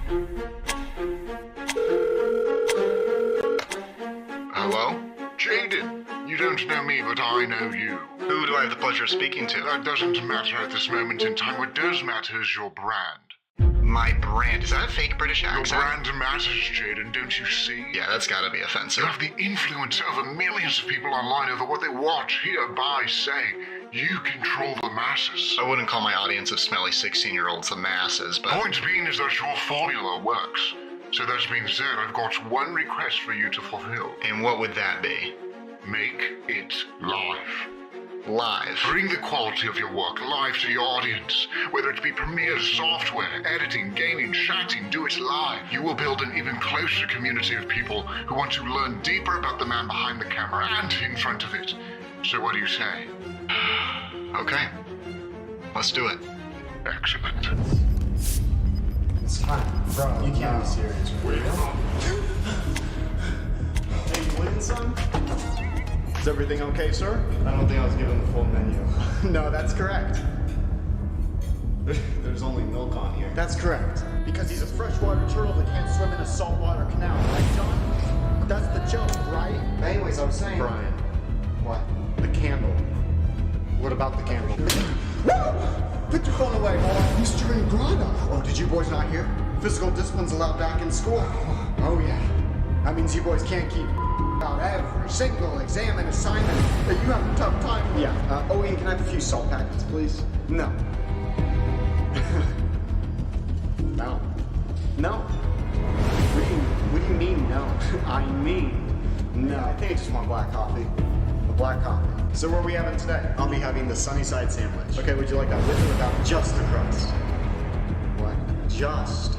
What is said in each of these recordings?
Hello? Jaden, you don't know me, but I know you. Who do I have the pleasure of speaking to? That doesn't matter at this moment in time. What does matter is your brand. My brand? Is that a fake British Your accent? brand matters, Jaden, don't you see? Yeah, that's gotta be You offensive. have the influence over millions of people online over what they watch, hear, buy, say. You control the masses. I wouldn't call my audience of smelly 16-year-olds the masses, but... Point being is that your formula works. So that being said, I've got one request for you to fulfill. And what would that be? Make it live. Live. Bring the quality of your work live to your audience. Whether it be Premiere software, editing, gaming, chatting, do it live. You will build an even closer community of people who want to learn deeper about the man behind the camera and in front of it. So what do you say? Okay. Let's do it. Excellent. It's fine. Bro, you can't be serious. Well, Hey, you winning some? Is everything okay, sir? I don't think I was given the full menu. No, that's correct. There's only milk on here. That's correct. Because he's a freshwater turtle that can't swim in a saltwater canal, right, John? That's the joke, right? Anyways, I was saying... Brian. What? The candle. What about the candle? Put your phone away, boy. Mr. Ingrata. Oh, did you boys not hear? Physical discipline's allowed back in school. Oh, yeah. That means you boys can't keep out every single exam and assignment that you have a tough time with. Yeah. Owen, can I have a few salt packets, please? No. No. No. What do you mean, no? I mean, no. I think I just want black coffee. A black coffee. So what are we having today? I'll be having the sunny side sandwich. Okay, would you like that with or without? Just the crust. What? Just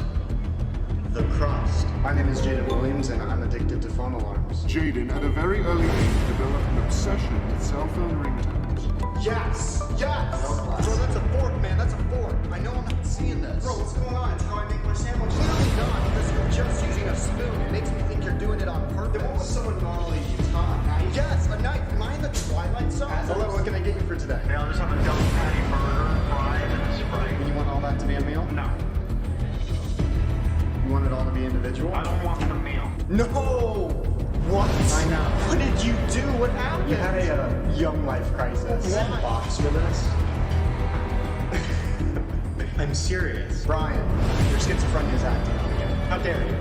the crust. My name is Jaden Williams, and I'm addicted to phone alarms. Jaden at a very early age developed an obsession with cell phone ringtones. Yes! Yes! Bro, that's a fork, man. That's a fork. I know I'm not seeing this. Bro, what's going on? It's how I make my sandwich. Clearly not, because you're just using a spoon. It makes me think you're doing it on purpose. Then what would someone normally use, huh? A knife? Yes, a knife. Am I in the Twilight Zone? Hello, what can I get you for today? I'll just have a double patty burger, fried, and a Sprite. You want all that to be a meal? No, You want it all to be individual? I don't want the meal. No! What? I know. What did you do? What happened? You had a young life crisis. You want a box for this? I'm serious. Brian, your schizophrenia is acting up again. How dare you?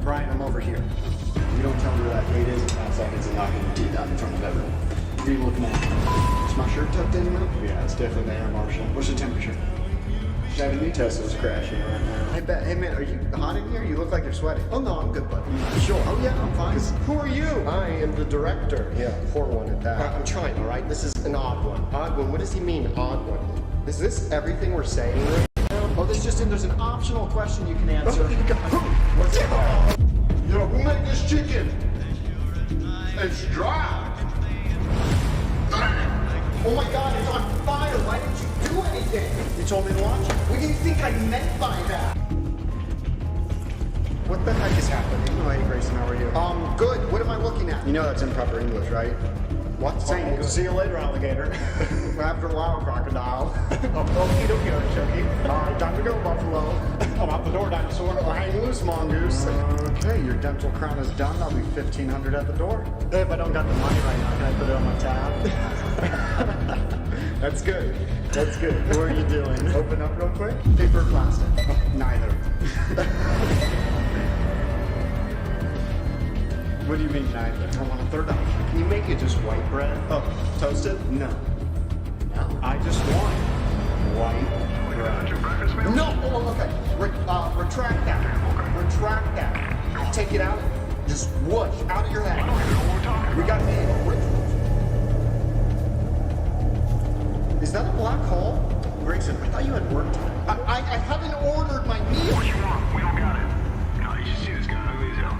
Brian, I'm over here. You don't tell me where that gate is in 10 seconds and knock your teeth out in front of everyone. What are you looking at? Is my shirt tucked in, man? Yeah, it's definitely there, Marshall. What's the temperature? Driving Tesla's crashing right now. I bet. Hey, man, are you hot in here? You look like you're sweating. Oh, no, I'm good, buddy. Sure. Oh, yeah, I'm fine. Who are you? I am the director. Yeah, poor one at that. I'm trying, all right? This is an odd one. Odd one? What does he mean, odd one? Is this everything we're saying right now? Oh, there's an optional question you can answer. What's it? Yo, who made this chicken? It's dry. Oh my God, it's on fire. Why didn't you do anything? You told me to watch it. What do you think I meant by that? What the heck is happening? Oh, hey, Grayson, how are you? Good. What am I looking at? You know that's improper English, right? What? Saying good. See you later, alligator. After a while, crocodile. Okie dokie, Artichoke. All right, time to go, Buffalo. I'm out the door, dinosaur. Hang loose, mongoose. Okay, your dental crown is done. I'll be $1,500 at the door. If I don't got the money right now, can I put it on my tab? That's good. That's good. What are you doing? Open up real quick. Paper or plastic? Neither. What do you mean neither? I want a third option. Can you make it just white bread? Oh, toasted? No. No. I just want white bread. No! Oh, okay. Retract that. Retract that. Take it out. Just whoosh out of your head. We got Is that a black hole? Grayson, I thought you had work today. I haven't ordered my meal. What you want? We don't got it. No, you should see this guy. Ugly as hell.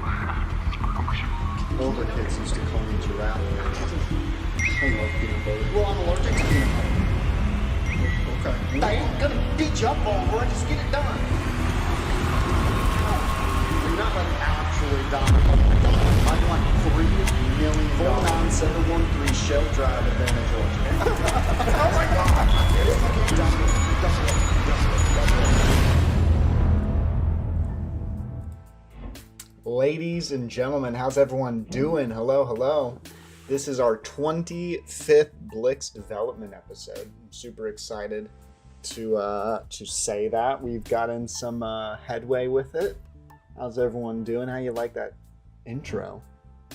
Older kids used to call me giraffe. I love peanut butter. Well, I'm allergic to peanut butter. Okay. I ain't gonna beat you up over it. Just get it done. You're not like actually done. I want $3 million. 49713 Shell Drive, Atlanta, Georgia. Oh my God! Ladies and gentlemen, how's everyone doing? Hello, hello. This is our 25th Blix development episode. I'm super excited to say that. We've gotten some headway with it. How's everyone doing? How you like that intro?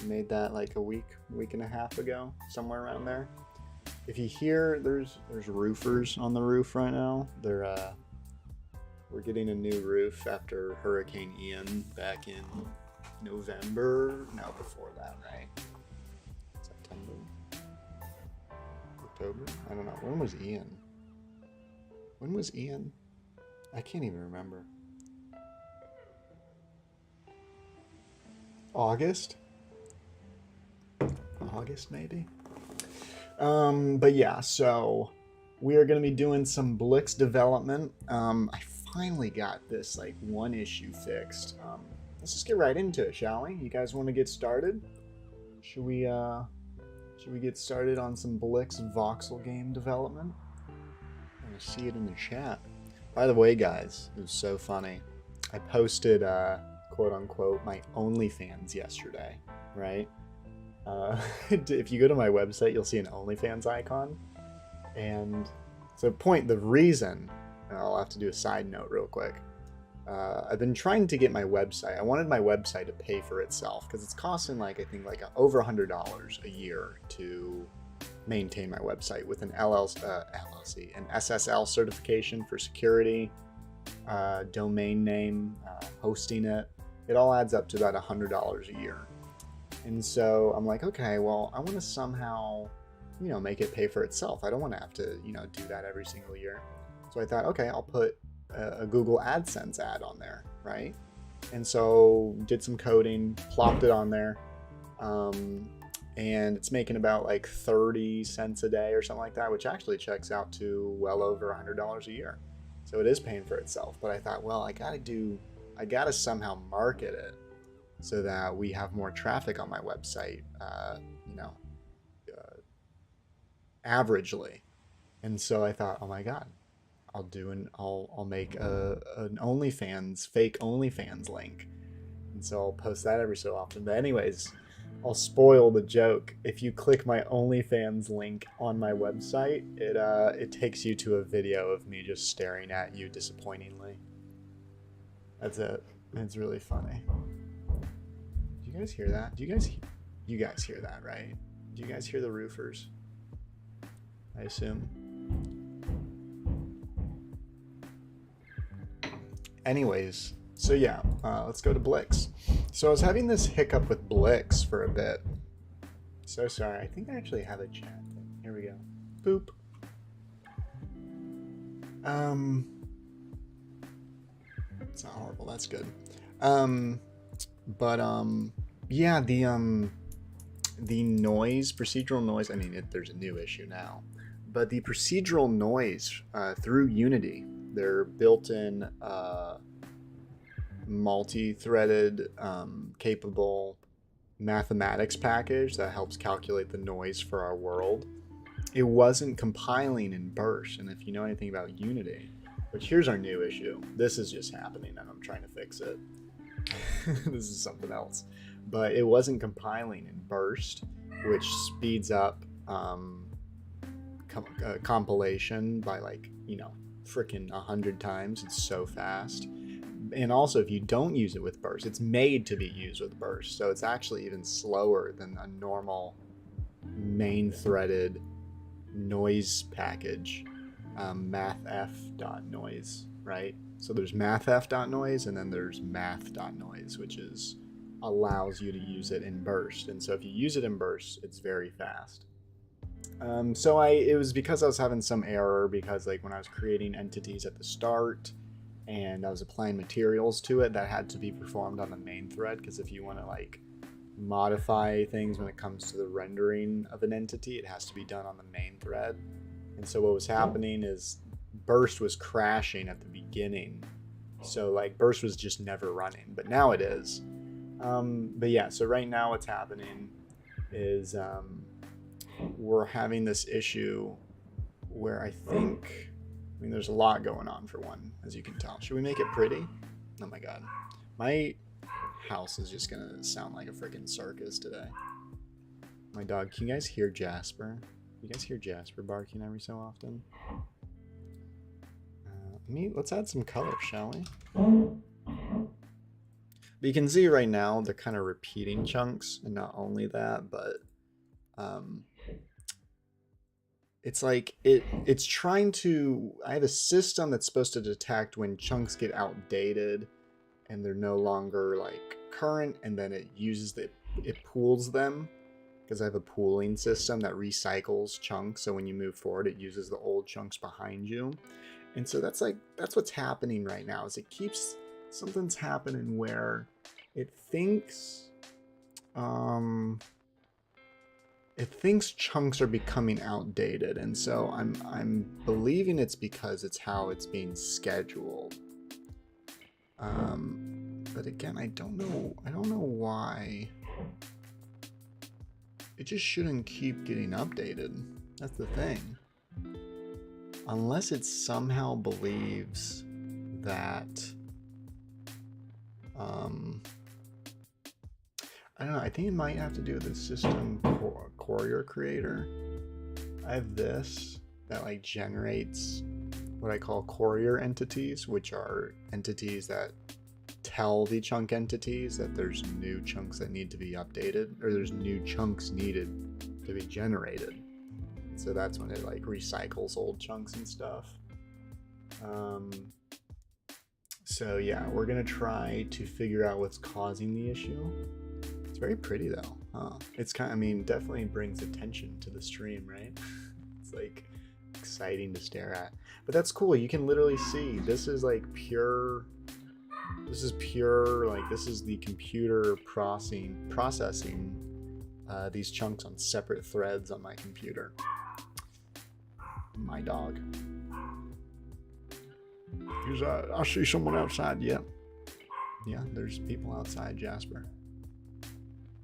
I made that like a week and a half ago, somewhere around there. If you hear, there's roofers on the roof right now. We're getting a new roof after Hurricane Ian back in November. No, before that, right? September? October? I don't know. When was Ian? When was Ian? I can't even remember. August? August, maybe? But yeah, so we are going to be doing some Blix development. I finally got this like one issue fixed. Let's just get right into it, shall we? You guys want to get started? Should we get started on some Blix Voxel game development? I want to see it in the chat. By the way, guys, it was so funny. I posted quote unquote my OnlyFans yesterday, right? If you go to my website, you'll see an OnlyFans icon. And so the reason, I'll have to do a side note real quick. I've been trying to get my website. I wanted my website to pay for itself because it's costing I think over $100 a year to maintain my website with an LLC, an SSL certification for security, domain name, hosting it. It all adds up to about $100 a year. And so I'm like, okay, well, I want to somehow, make it pay for itself. I don't want to have to, do that every single year. So I thought, okay, I'll put a Google AdSense ad on there, right? And so did some coding, plopped it on there, and it's making about 30 cents a day or something like that, which actually checks out to well over $100 a year. So it is paying for itself. But I thought, well, I gotta somehow market it so that we have more traffic on my website, averagely. And so I thought, oh my God, I'll make an OnlyFans, fake OnlyFans link. And so I'll post that every so often. But anyways, I'll spoil the joke. If you click my OnlyFans link on my website, it takes you to a video of me just staring at you disappointingly. That's it. It's really funny. Do you guys hear that? You guys hear that, right? Do you guys hear the roofers? I assume. Anyways, so yeah, let's go to Blix. So I was having this hiccup with Blix for a bit. So sorry. I think I actually have a chat thing. Here we go. Boop. It's not horrible. That's good. Yeah, the noise, procedural noise. I mean, there's a new issue now, but the procedural noise through Unity, their built-in multi-threaded capable mathematics package that helps calculate the noise for our world, it wasn't compiling in burst. And if you know anything about Unity, which here's our new issue, this is just happening and I'm trying to fix it. This is something else, but it wasn't compiling in burst, which speeds up compilation by freaking 100 times. It's so fast. And also, if you don't use it with burst, it's made to be used with burst, so it's actually even slower than a normal main threaded noise package, mathf.noise, right? So there's mathf.noise and then there's math.noise, which allows you to use it in burst. And so if you use it in burst, it's very fast. It was because I was having some error because when I was creating entities at the start and I was applying materials to it, that had to be performed on the main thread, because if you want to modify things when it comes to the rendering of an entity, it has to be done on the main thread. And so what was happening is burst was crashing at the beginning, so burst was just never running, but now it is. But yeah, so right now what's happening is we're having this issue where I mean there's a lot going on for one, as you can tell. Should we make it pretty? Oh my God, house is just gonna sound like a freaking circus today. My dog, can you guys hear Jasper? You guys hear Jasper barking every so often? Let's add some color, shall we? But you can see right now they're kind of repeating chunks, and not only that, but it's like it's trying to. I have a system that's supposed to detect when chunks get outdated and they're no longer like current, and then it pools them, because I have a pooling system that recycles chunks. So when you move forward, it uses the old chunks behind you. And so that's what's happening right now, is something's happening where it thinks chunks are becoming outdated, and so I'm believing it's because it's how it's being scheduled. But again, I don't know why. It just shouldn't keep getting updated. That's the thing. Unless it somehow believes that, I don't know, I think it might have to do with the system courier creator. I have this that like generates what I call courier entities, which are entities that tell the chunk entities that there's new chunks that need to be updated, or there's new chunks needed to be generated. So that's when it like recycles old chunks and stuff. So yeah, we're gonna try to figure out what's causing the issue. It's very pretty though, huh? It's kind of, I mean, definitely brings attention to the stream, right? It's like exciting to stare at. But that's cool. You can literally see this is like pure. This is pure, like this is the computer processing these chunks on separate threads on my computer. My dog. I see someone outside. Yep. Yeah, there's people outside, Jasper.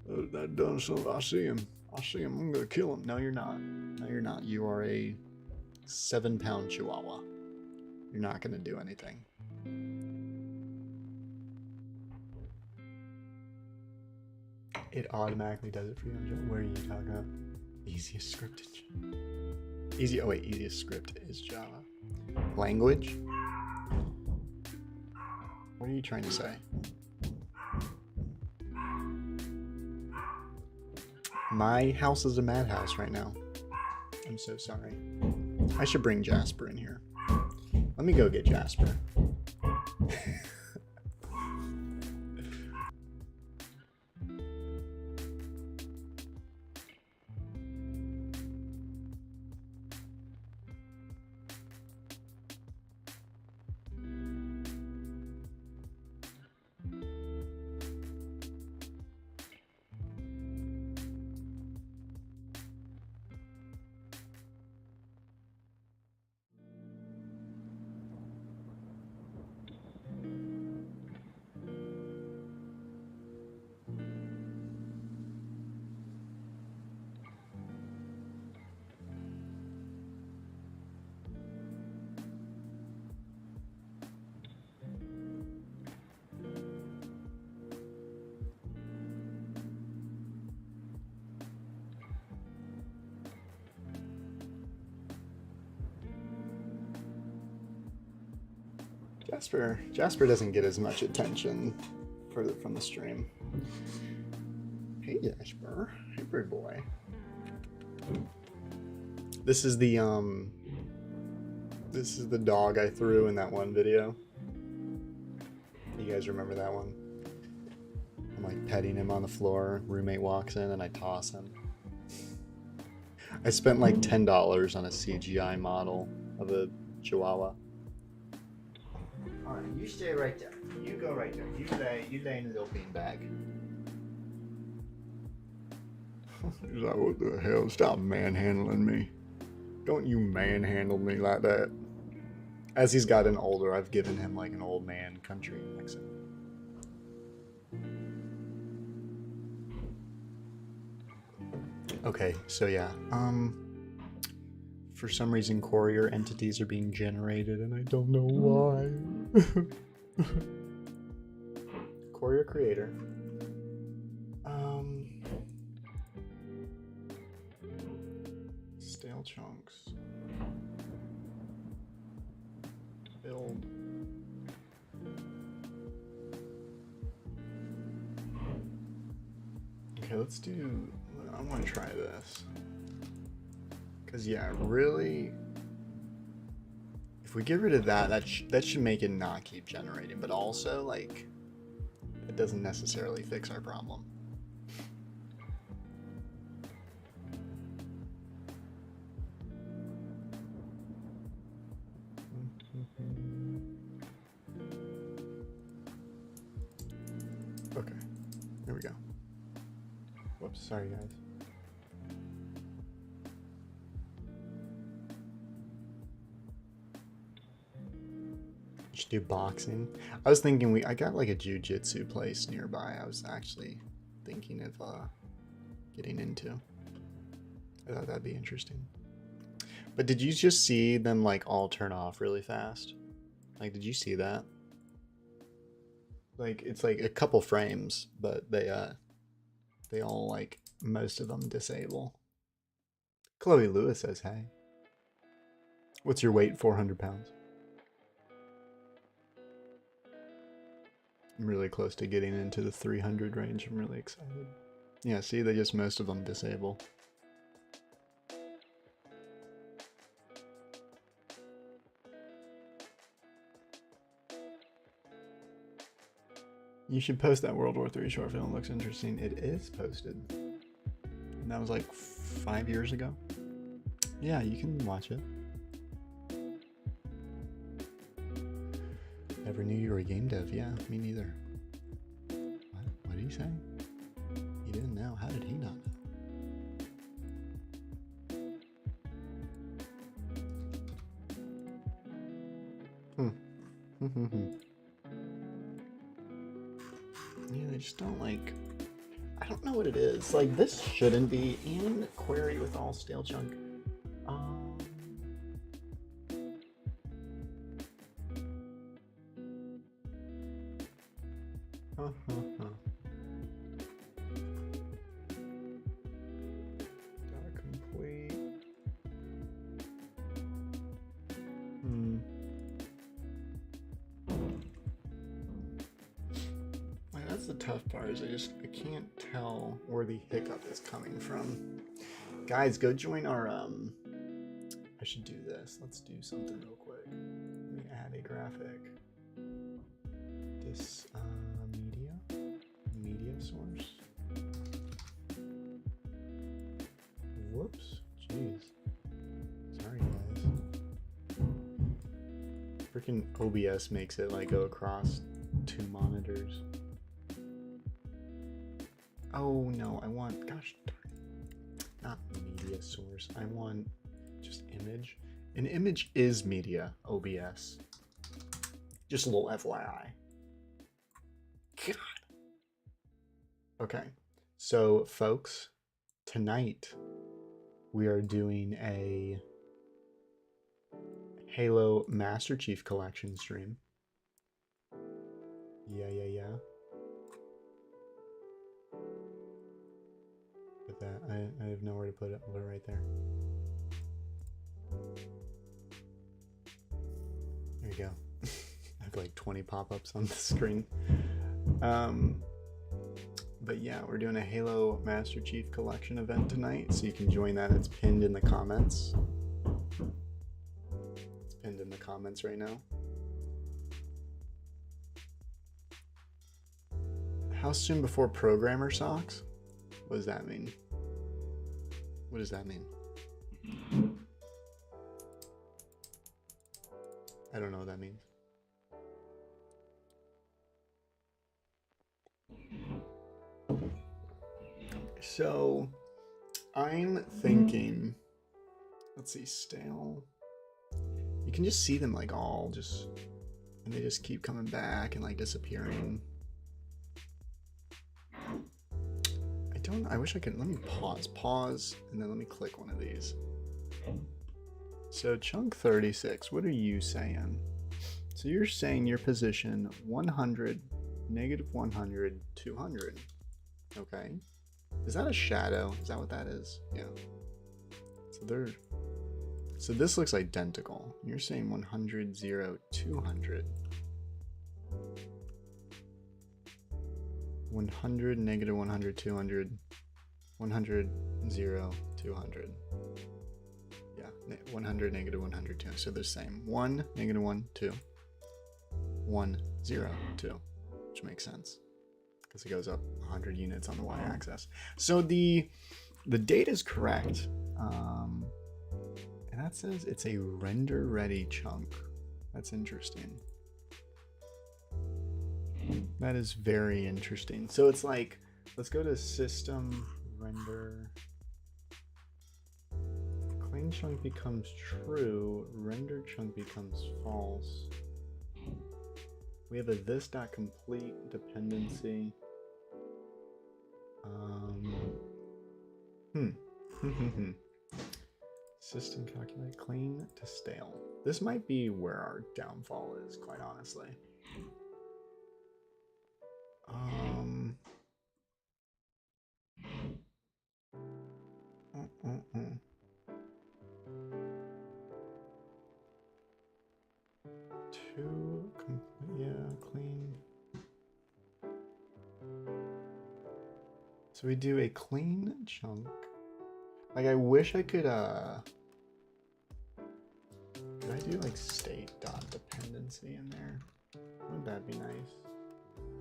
That done so. I see him. I'm gonna kill him. No, you're not. No, you're not. You are a 7-pound chihuahua. You're not gonna do anything. It automatically does it for you. Where are you talking about? Easiest scripted. Easiest script is Java. Language? What are you trying to say? My house is a madhouse right now. I'm so sorry. I should bring Jasper in here. Let me go get Jasper. Jasper doesn't get as much attention from the stream. Hey Jasper, hey bird boy. This is the dog I threw in that one video. You guys remember that one? I'm like petting him on the floor. Roommate walks in and I toss him. I spent like $10 on a CGI model of a Chihuahua. Alright, you stay right there. You go right there. You lay in the little beanbag. He's like, what the hell? Stop manhandling me. Don't you manhandle me like that. As he's gotten older, I've given him like an old man country accent. Okay, so yeah. For some reason, courier entities are being generated, and I don't know why. Courier creator. Stale chunks. Build. Okay, let's do. I want to try this. Cause yeah, really. If we get rid of that, that should make it not keep generating. But also, like, it doesn't necessarily fix our problem. Okay, there we go. Whoops, sorry guys. Should do boxing. I was thinking I got like a jiu-jitsu place nearby. I was actually thinking of getting into. I thought that'd be interesting. But did you just see them like all turn off really fast? Like, did you see that? Like, it's like a couple frames, but they all, like, most of them disable. Chloe Lewis says, hey. What's your weight? 400 pounds. I'm really close to getting into the 300 range. I'm really excited. Yeah, see, they just, most of them disable. You should post that World War III short film. It looks interesting. It is posted. And that was like 5 years ago. Yeah, you can watch it. Never knew you were a game dev. Yeah, me neither. What did he say? He didn't know. How did he not know? Yeah, they just don't like. I don't know what it is. Like, this shouldn't be in query with all stale chunk. Data complete. Like, that's the tough part, is I can't tell where the hiccup is coming from. Guys, go join our I should do this. Let's do something real quick. Let me add a graphic. This media source. Whoops, jeez. Sorry guys. Freaking OBS makes it like go across 2 monitors. Oh no, I want, gosh darn it. Not media source. I want just image. An image is media, OBS. Just a little FYI. God. Okay, so folks, tonight we are doing a Halo Master Chief Collection stream. Yeah. Put that, I have nowhere to put it. I'll put it right there. There you go. I have like 20 pop-ups on the screen. But yeah, we're doing a Halo Master Chief Collection event tonight, so you can join that. It's pinned in the comments. It's pinned in the comments right now. How soon before programmer socks? What does that mean? What does that mean? I don't know what that means. So I'm thinking, let's see, stale. You can just see them like all just, and they just keep coming back and like disappearing. I wish I could, let me pause, and then let me click one of these. So chunk 36, what are you saying? So you're saying your position 100 negative 100, 200. Okay. Is that a shadow? Is that what that is? Yeah. So this looks identical. You're saying 100, 0, 200. 100, negative 100, 200. 100, 0, 200. Yeah, 100, negative 100, 200. So they're the same. 1, negative 1, 2. 1, 0, 2. Which makes sense because it goes up 100 units on the y-axis. So the data is correct. And that says it's a render ready chunk. That's interesting. That is very interesting. So it's like, let's go to system render. Clean chunk becomes true. Render chunk becomes false. We have a this.complete dependency. System calculate clean to stale. This might be where our downfall is, quite honestly. Two complete, yeah, clean. So we do a clean chunk. Like, I wish I could I do like state dot dependency in there? Wouldn't that be nice?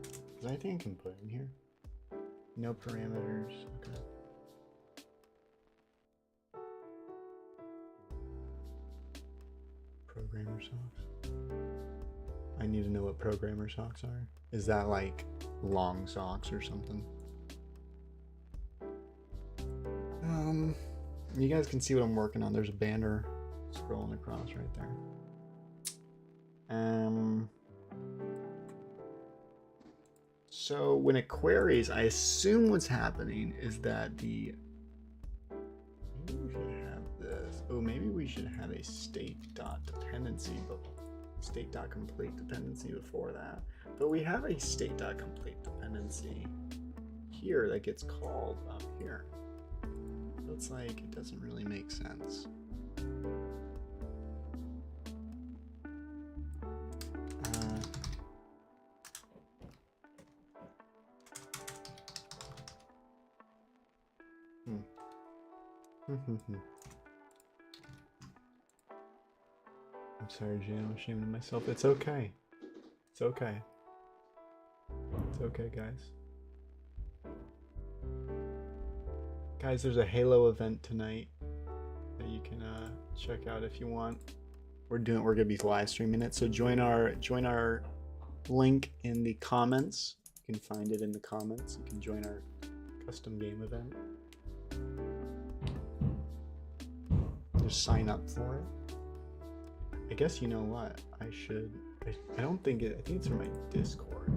Is there anything I can put in here? No parameters. Okay. Programmer socks. I need to know what programmer socks are. Is that like long socks or something? You guys can see what I'm working on. There's a banner scrolling across right there. So when it queries, I assume what's happening is that maybe we should have this. Oh, maybe we should have a state.dependency, but state.complete dependency before that. But we have a state.complete dependency here that gets called up here. So it's like, it doesn't really make sense. I'm sorry, Jay, I'm ashamed of myself. It's okay. It's okay. It's okay, guys. Guys, there's a Halo event tonight that you can check out if you want. We're gonna be live streaming it, so join our link in the comments. You can find it in the comments. You can join our custom game event. Just sign up for it. I guess you know what? I don't think I think it's from my Discord.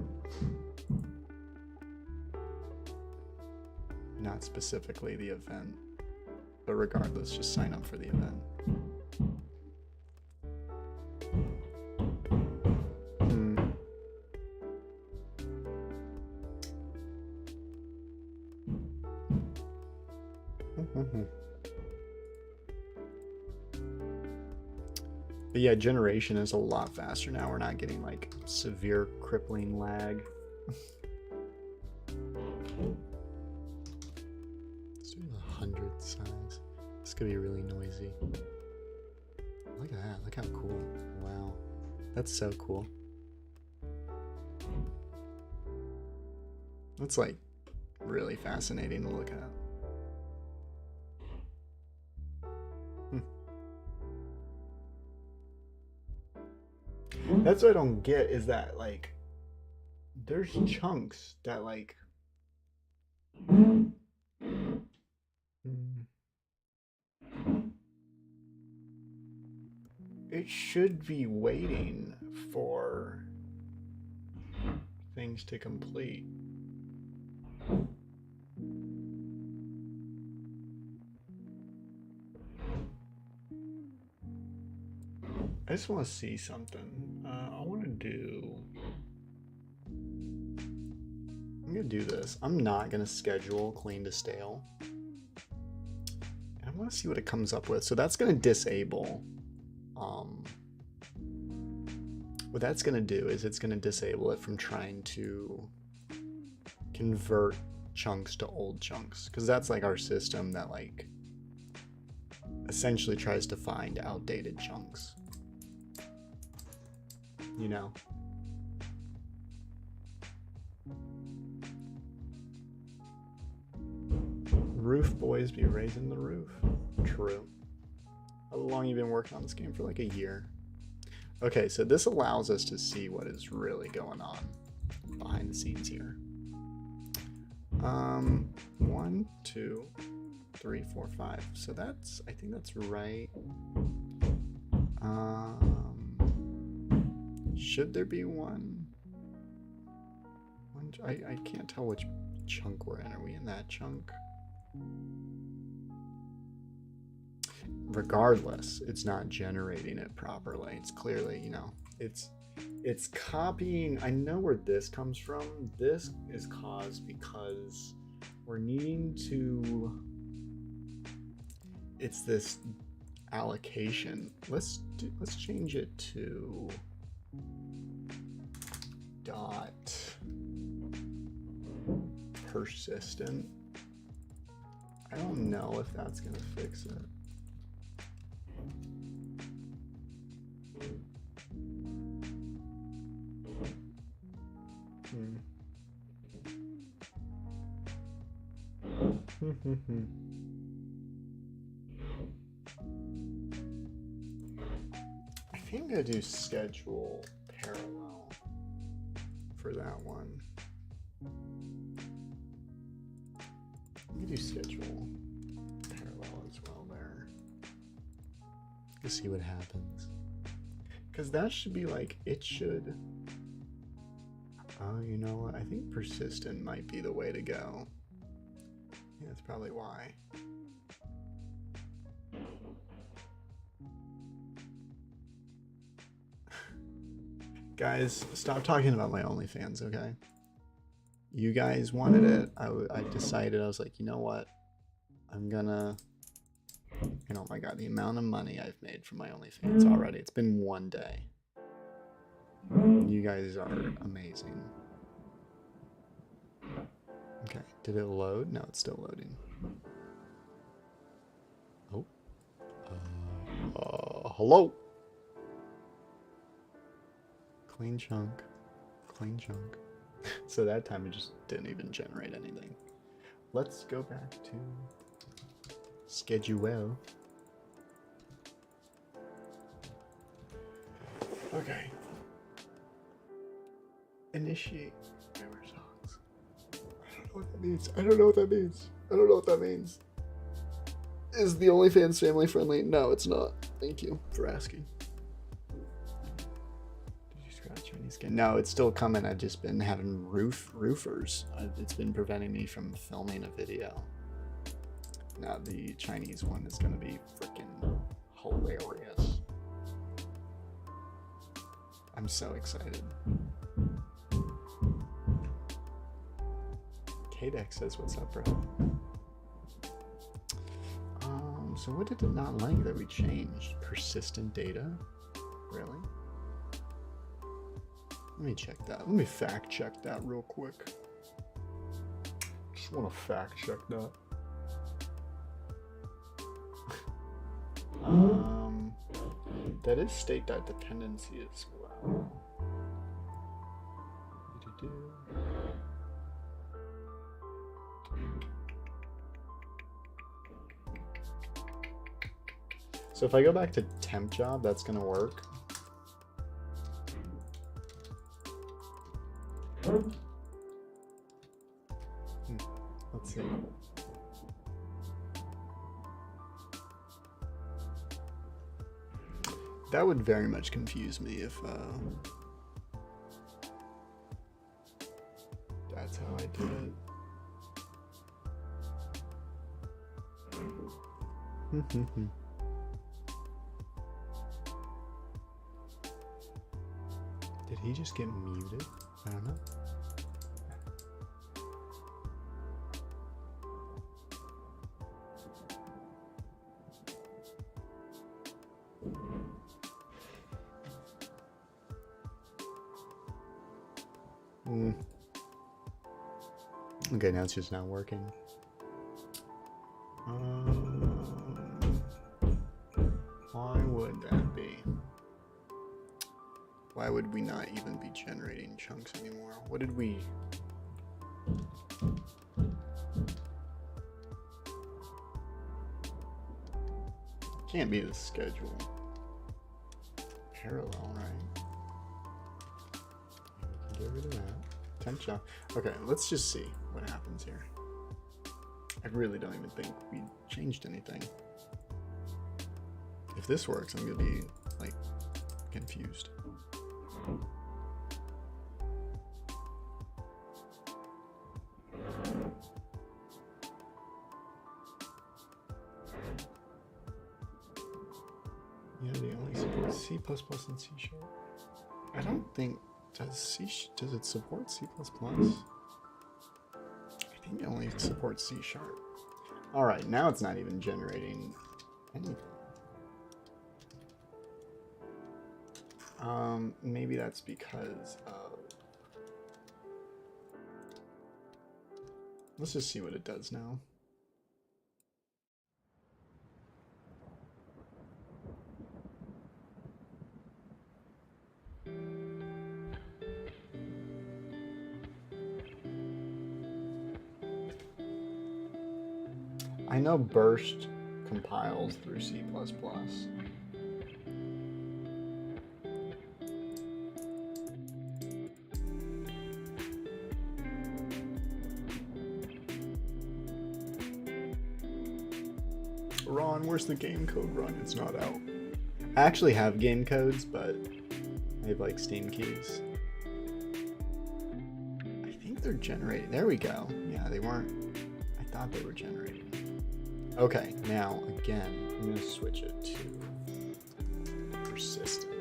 Not specifically the event. But regardless, just sign up for the event. But yeah, generation is a lot faster now. We're not getting like severe crippling lag. Let's do the 100 size. This could be really noisy. Look at that. Look how cool. Wow. That's so cool. That's like really fascinating to look at. That's what I don't get is that like there's chunks that like it should be waiting for things to complete. I just want to see something. I want to do I'm gonna do this. I'm not gonna schedule clean to stale. And I want to see what it comes up with. So that's gonna disable. What that's gonna do is it's gonna disable it from trying to convert chunks to old chunks, because that's like our system that like essentially tries to find outdated chunks. You know. Roof boys be raising the roof. True. How long you been working on this game? For like a year. Okay, so this allows us to see what is really going on behind the scenes here. 1, 2, 3, 4, 5. So that's, I think that's right. Should there be one? I can't tell which chunk we're in. Are we in that chunk? Regardless, it's not generating it properly. It's clearly, you know, it's copying. I know where this comes from. This is caused because we're needing to, it's this allocation. Let's change it to dot persistent. I don't know if that's gonna fix it. I think I'm gonna do schedule parallel for that one. I'm gonna do schedule parallel as well there. Let's see what happens. Because that should be like, it should. Oh, you know what? I think persistent might be the way to go. Yeah, that's probably why. Guys, stop talking about my OnlyFans, okay? You guys wanted it. I decided, I was like, you know what? I'm gonna, and oh my god, the amount of money I've made from my OnlyFans already. It's been one day. You guys are amazing. Okay, did it load? No, it's still loading. Oh. Hello? Clean chunk. Clean chunk. So that time it just didn't even generate anything. Let's go back to schedule. Okay. Initiate memory songs. I don't know what that means. I don't know what that means. I don't know what that means. Is the OnlyFans family friendly? No, it's not. Thank you for asking. Did you scratch Chinese skin? No, it's still coming. I've just been having roofers. It's been preventing me from filming a video. Now the Chinese one is going to be freaking hilarious. I'm so excited. Kadex says, what's up, bro? So what did it not like that we changed? Persistent data? Really? Let me check that. Let me fact check that real quick. Just want to fact check that. That is state.dependency as well. So if I go back to temp job, that's gonna work. Let's see. That would very much confuse me if that's how I did it. Did he just get muted? I don't know. Okay, now it's just not working. Why would that be? Why would we not even be generating chunks anymore? What did we... Can't be the schedule. Parallel, right? We can get rid of that. Tension. Okay, let's just see what happens here. I really don't even think we changed anything. If this works, I'm gonna be like confused. Yeah, they only support C++ and C#. I don't think does it support C++? I think it only supports C#. All right, now it's not even generating anything. Maybe that's because of... Let's just see what it does now. I know Burst compiles through C++. Ron, where's the game code run? It's not out. I actually have game codes, but I have like Steam keys. I think they're generating. There we go. Yeah, they weren't. I thought they were generating. Okay, now again, I'm gonna switch it to persistent.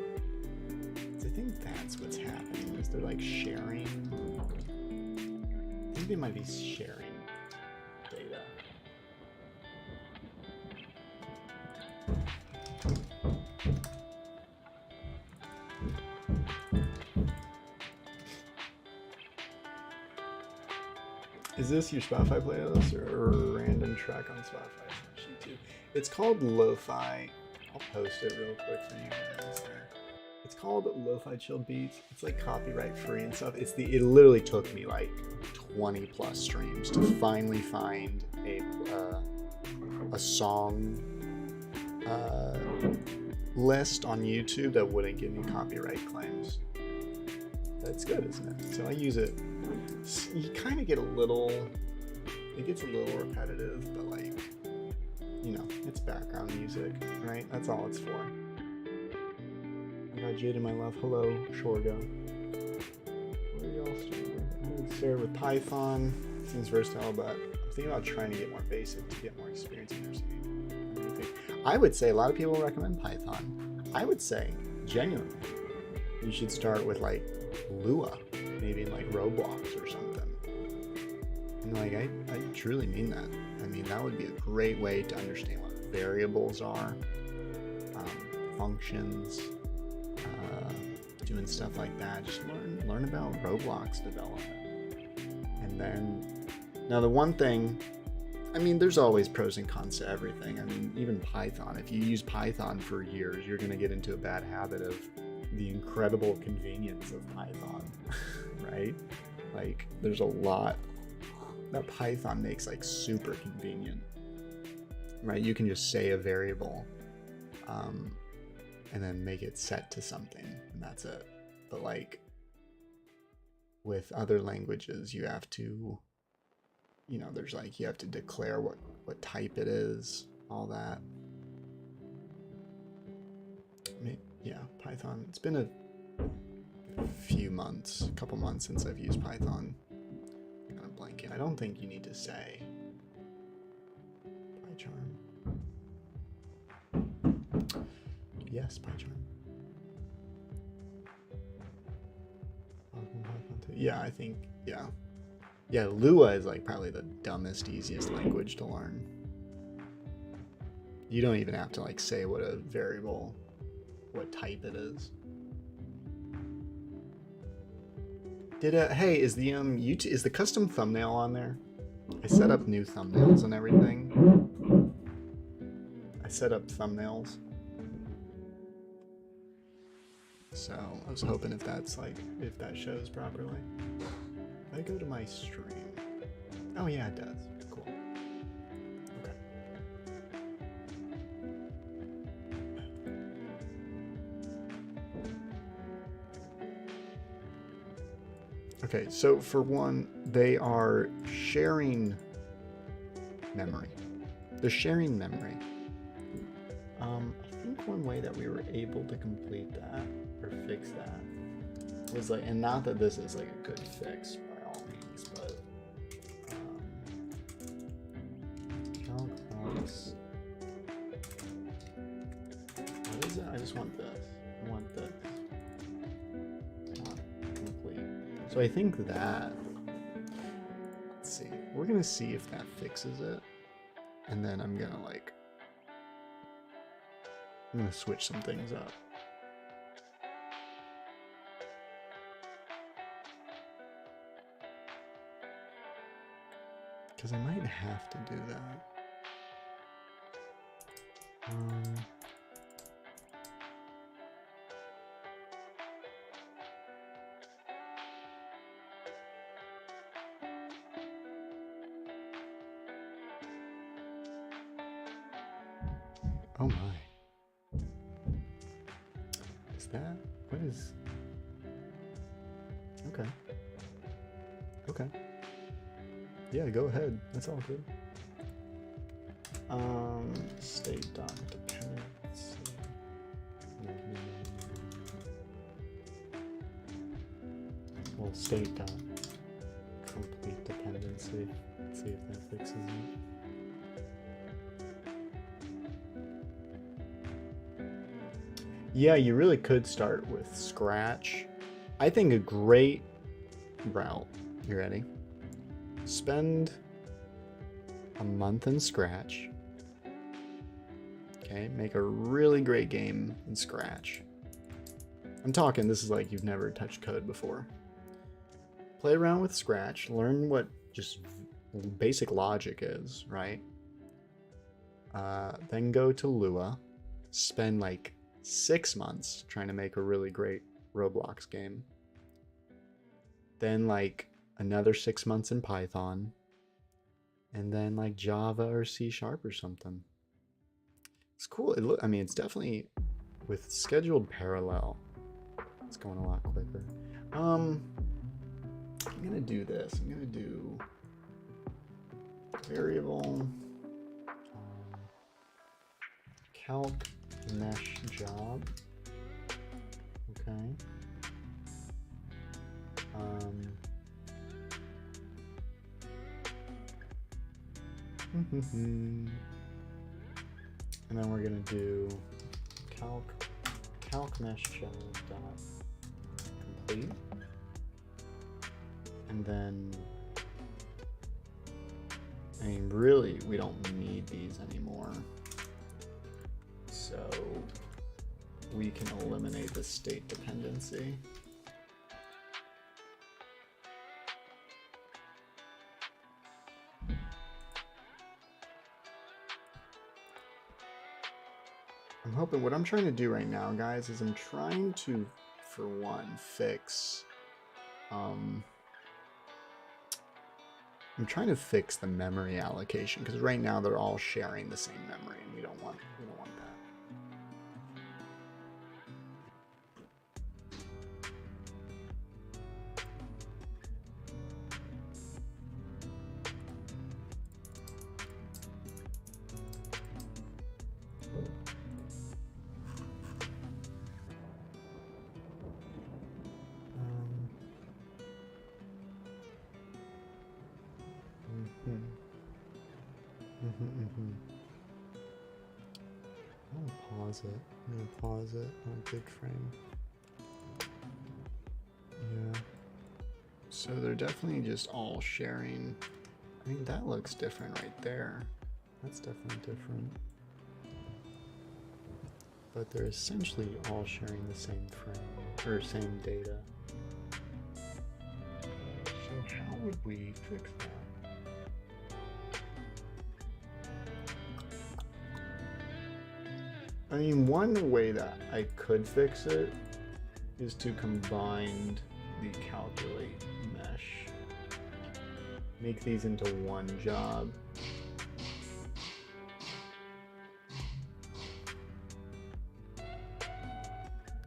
I think that's what's happening. Is they're like sharing. I think they might be sharing data. Is this your Spotify playlist or a random track on Spotify? YouTube. It's called Lo-Fi. I'll post it real quick for you guys there. It's called Lo-Fi Chill Beats. It's like copyright free and stuff. It literally took me like 20 plus streams to finally find a song list on YouTube that wouldn't give me copyright claims. That's good, isn't it? So I use it. You kind of get it gets a little repetitive, but like, you know, it's background music, right? That's all it's for. I got Jade in my love. Hello, Shorgo. Where are y'all starting? I started with Python. Seems versatile, but I'm thinking about trying to get more basic to get more experience in understanding. I would say a lot of people recommend Python. I would say, genuinely, you should start with like Lua, maybe in like Roblox or something. And like, I truly mean that. I mean, that would be a great way to understand what variables are, functions, doing stuff like that. Just learn about Roblox development. And then, now the one thing, I mean, there's always pros and cons to everything. I mean, even Python, if you use Python for years, you're going to get into a bad habit of the incredible convenience of Python, right? Like, there's a lot that Python makes like super convenient, right? You can just say a variable and then make it set to something, and that's it. But like with other languages, you have to, you know, there's like, you have to declare what type it is, all that. I mean, yeah, Python, it's been a few months, a couple months since I've used Python. I'm kind of blanking. I don't think you need to say PyCharm. Yes, PyCharm. Yeah, I think, yeah. Yeah, Lua is like probably the dumbest, easiest language to learn. You don't even have to like say what a variable, what type it is. Did hey, is the YouTube, is the custom thumbnail on there? I set up new thumbnails and everything. I set up thumbnails. So I was hoping if that's like, if that shows properly. If I go to my stream. Oh yeah, it does. Cool. Okay. Okay, so for one, they are sharing memory. They're sharing memory. I think one way that we were able to complete that or fix that was like, and not that this is like a good fix by all means, but calculus. What is it? I just want this. I want this. Not complete. So I think that, let's see, we're gonna see if that fixes it, and then I'm gonna switch some things up. Because I might have to do that. Oh my. Is that? What is? Okay. Okay. Yeah, go ahead. That's all good. State dot dependency. Well, state dot complete dependency. Let's see if that fixes it. Yeah, you really could start with Scratch. I think a great route. You ready? Spend a month in Scratch. Okay, make a really great game in Scratch. I'm talking, this is like you've never touched code before. Play around with Scratch, learn what just basic logic is, right? Then go to Lua, spend like 6 months trying to make a really great Roblox game. Then like another 6 months in Python, and then like Java or C# or something. It's cool. I mean, it's definitely with scheduled parallel. It's going a lot quicker. I'm gonna do this. I'm gonna do variable calc mesh job. Okay. And then we're gonna do calc mesh job dot complete, and then I mean really we don't need these anymore, so we can eliminate the state dependency. I'm hoping, what I'm trying to do right now, guys, is I'm trying to, for one, fix, I'm trying to fix the memory allocation, because right now they're all sharing the same memory, and we don't want that. I'm gonna pause it on a big frame. Yeah. So they're definitely just all sharing. I mean, that looks different right there. That's definitely different. But they're essentially all sharing the same frame, or same data. we fix that? I mean, one way that I could fix it is to combine the calculate mesh. Make these into one job.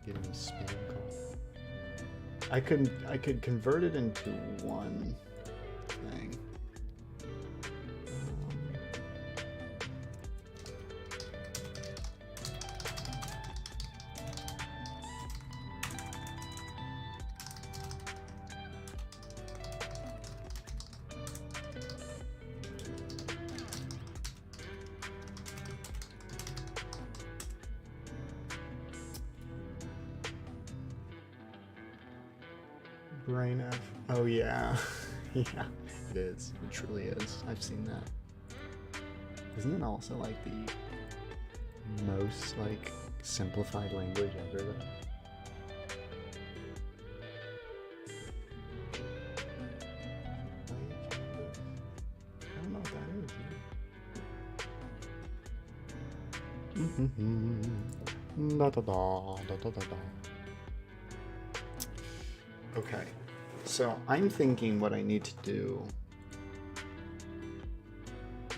Getting a spam call. I could convert it into one thing. Brain F. Oh yeah. Yeah, it is. It truly is. I've seen that. Isn't it also like the most like simplified language ever though? I don't know what that is. Da, da, da, da, da, da. Okay, so I'm thinking what I need to do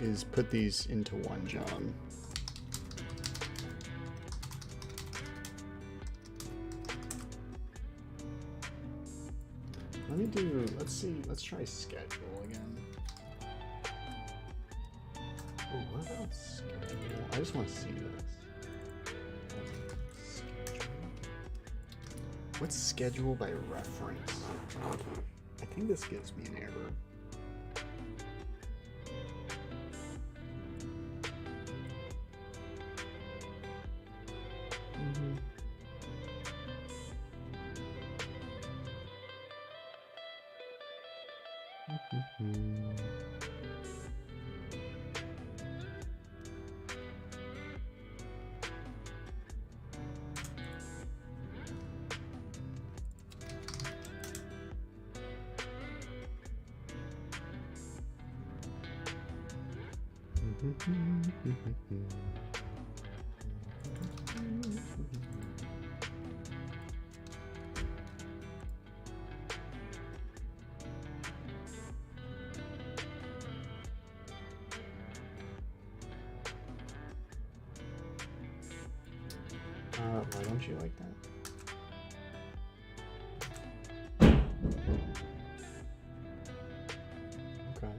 is put these into one job. Let me do, let's try schedule again. Oh, what about schedule? I just want to see this. What's schedule by reference? I think this gives me an error. Why don't you like that? Okay.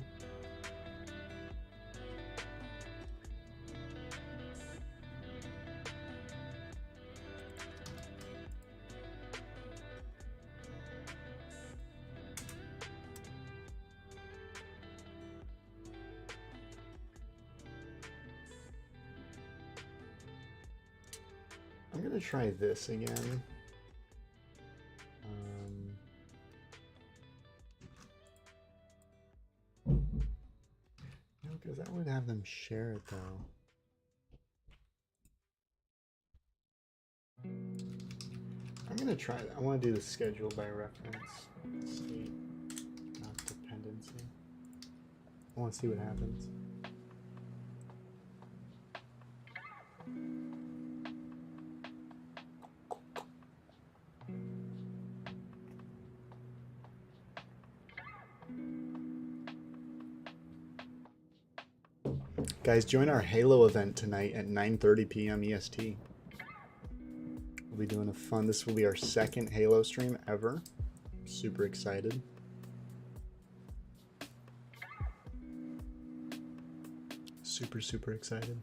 I'm gonna try this again. No, because that would have them share it though. I'm gonna try that. I want to do the schedule by reference, state, not dependency. I want to see what happens. Guys, join our Halo event tonight at 9:30 p.m. EST. We'll be doing this will be our second Halo stream ever. Super excited. Super excited.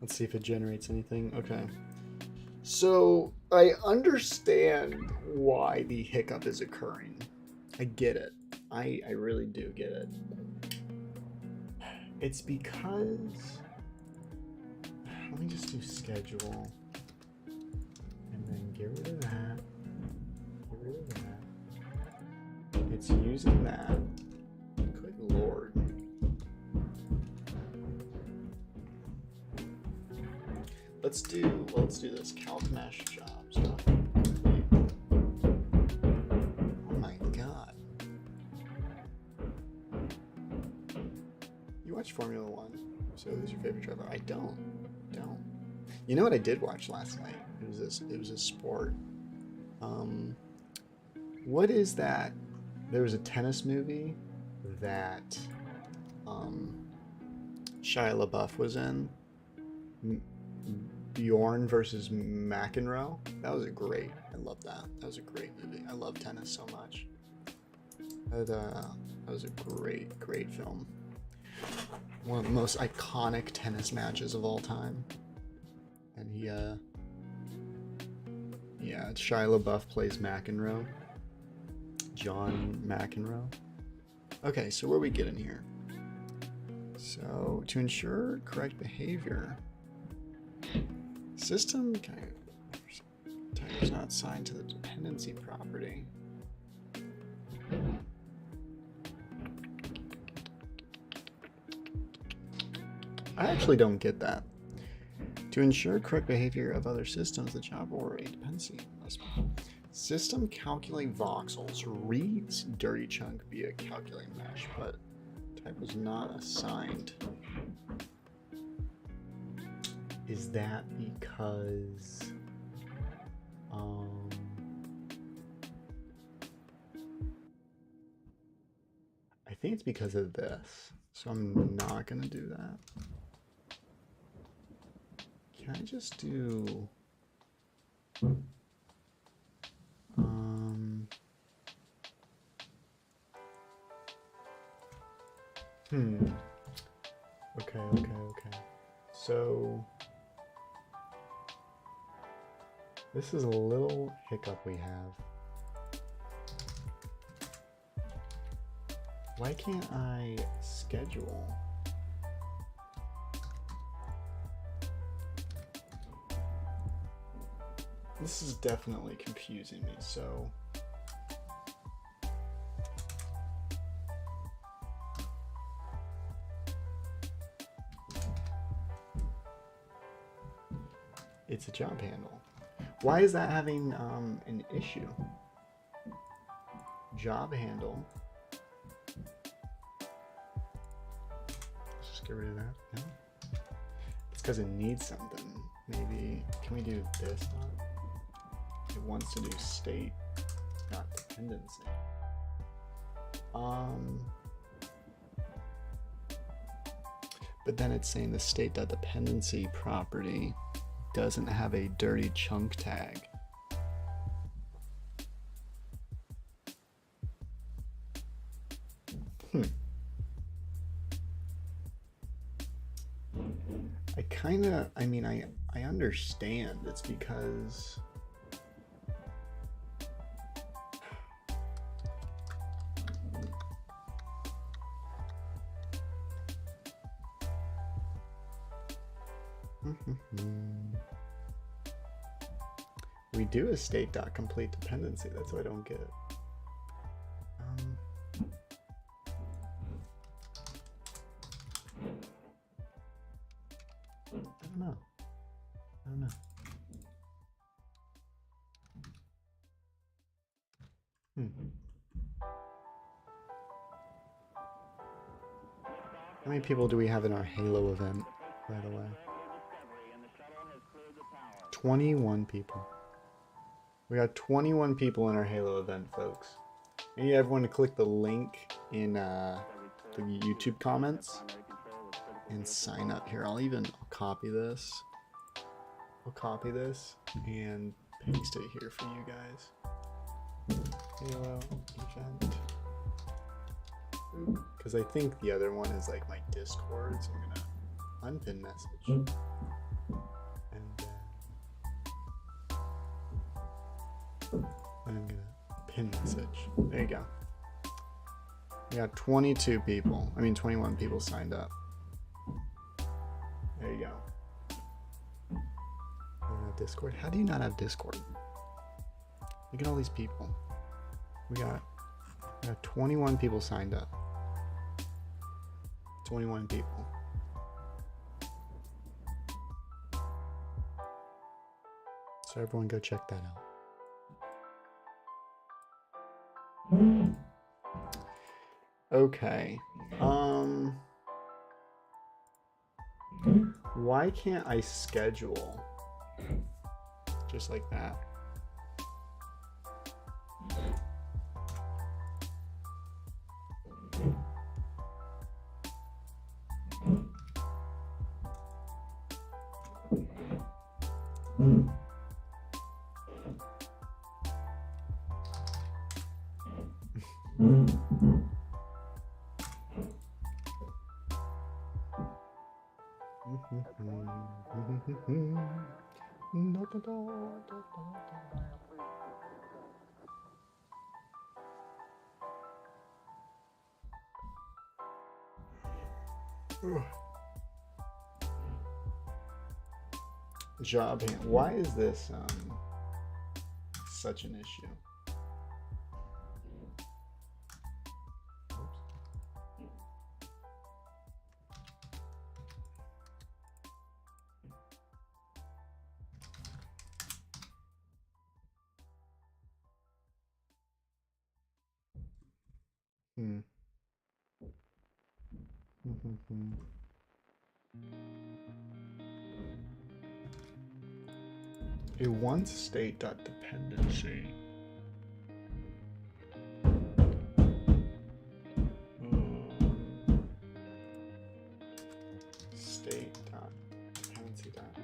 Let's see if it generates anything. Okay. So I understand why the hiccup is occurring. I get it. I really do get it. It's because, let me just do schedule and then get rid of that. Get rid of that. It's using that. Good Lord. let's do this. Calc mesh jobs. Oh my god. You watch Formula One, so who's your favorite driver? I don't. You know what I did watch last night? It was a sport. What is that? There was a tennis movie that Shia LaBeouf was in. Bjorn versus McEnroe. That was I love that. That was a great movie. I love tennis so much. That was a great film. One of the most iconic tennis matches of all time. And Shia LaBeouf plays McEnroe. John McEnroe. Okay, so where are we getting here? So, to ensure correct behavior, system type is not assigned to the dependency property. I actually don't get that. To ensure correct behavior of other systems, the job or a dependency must be. System calculate voxels reads dirty chunk via calculate mesh, but type was not assigned. Is that because I think it's because of this, so I'm not gonna do that. Can I just do Okay. So this is a little hiccup we have. Why can't I schedule? This is definitely confusing me, so it's a job handle. Why is that having an issue? Job handle. Let's just get rid of that. No. It's because it needs something. Maybe, can we do this one? It wants to do state, not dependency. But then it's saying the state.dependency property doesn't have a dirty chunk tag. I understand. It's because we do a state.complete dependency. That's why I don't get it. I don't know. How many people do we have in our Halo event, by the way? 21 people. We got 21 people in our Halo event, folks. I need everyone to click the link in the YouTube comments and sign up. Here, I'll copy this. I'll copy this and paste it here for you guys. Halo event. Because I think the other one is like my Discord, so I'm gonna unpin message. And then I'm gonna pin message. There you go. We got 22 people. 21 people signed up. There you go. I don't have Discord. How do you not have Discord? Look at all these people. We got 21 people signed up. 21 people. So everyone go check that out. Okay. Why can't I schedule just like that? Job hand. Why is this such an issue? A one state dot dependency. State dot dependency dot.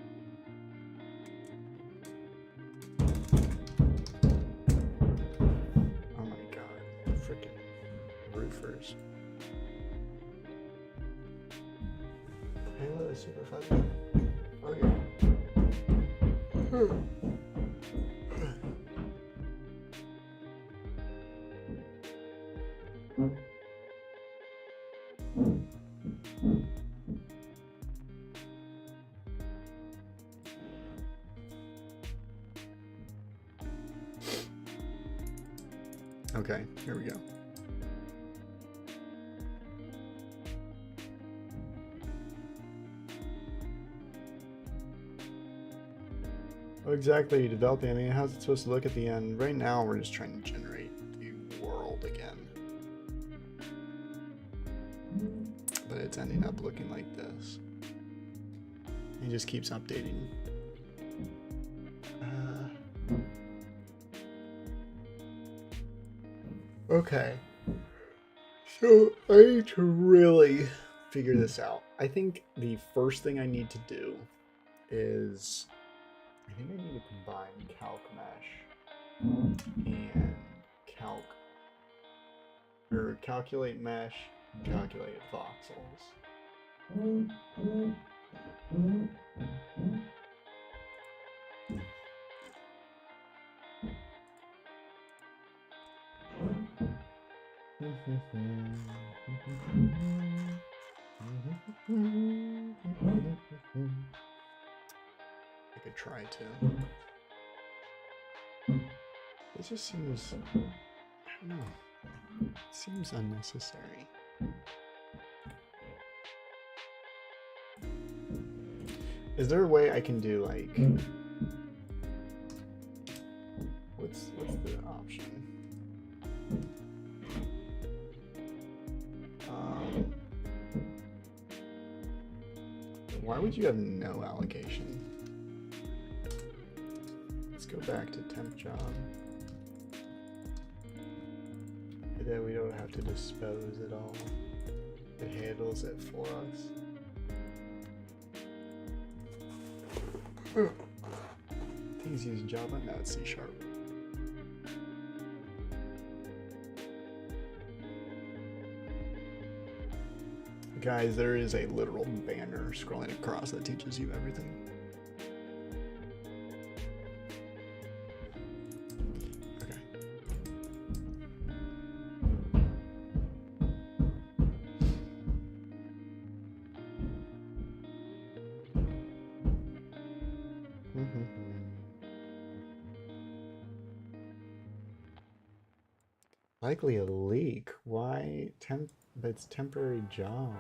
Oh my god, freaking roofers. Halo is super fuzzy. Oh yeah. Okay, here we go. Oh, exactly, developing. I mean, how's it supposed to look at the end? Right now, we're just trying to generate the world again. But it's ending up looking like this. It just keeps updating. Okay. So I need to really figure this out. I think the first thing I need to do is I think I need to combine calc mesh and calculate mesh and calculate voxels. I could try to. It just seems, I don't know, it seems unnecessary. Is there a way I can do like, what's the option? Why would you have no allocation? Let's go back to temp job. And then we don't have to dispose it all. It handles it for us. I think he's using Java. No, it's C#. Guys, there is a literal banner scrolling across that teaches you everything. Okay. Likely a leak. Why but it's temporary job.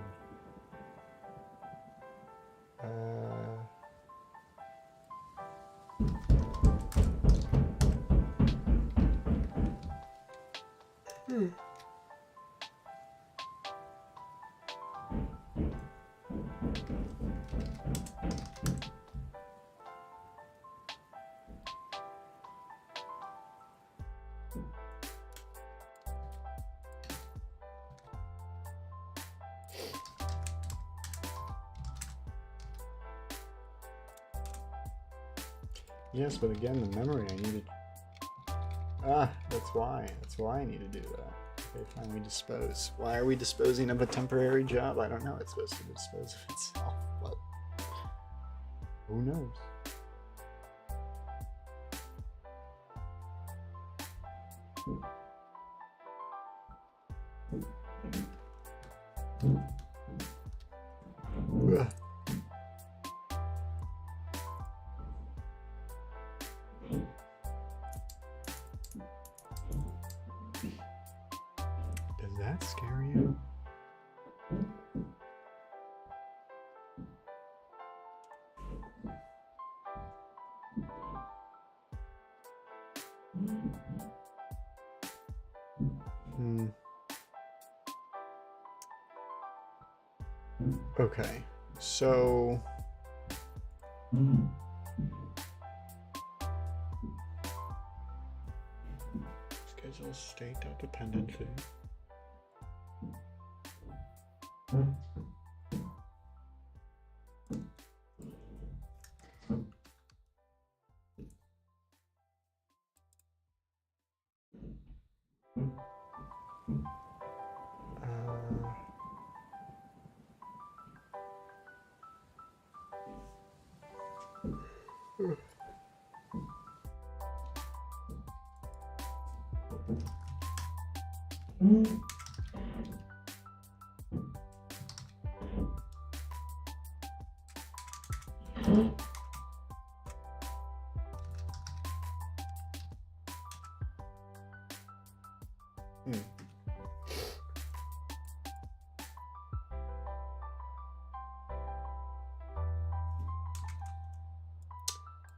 Yes, but again, the memory I needed. Ah, that's why. That's why I need to do that. Okay, fine, we dispose. Why are we disposing of a temporary job? I don't know. It's supposed to dispose of itself, but who knows? Ugh. Does that scare you? Okay, so schedule state.dependency.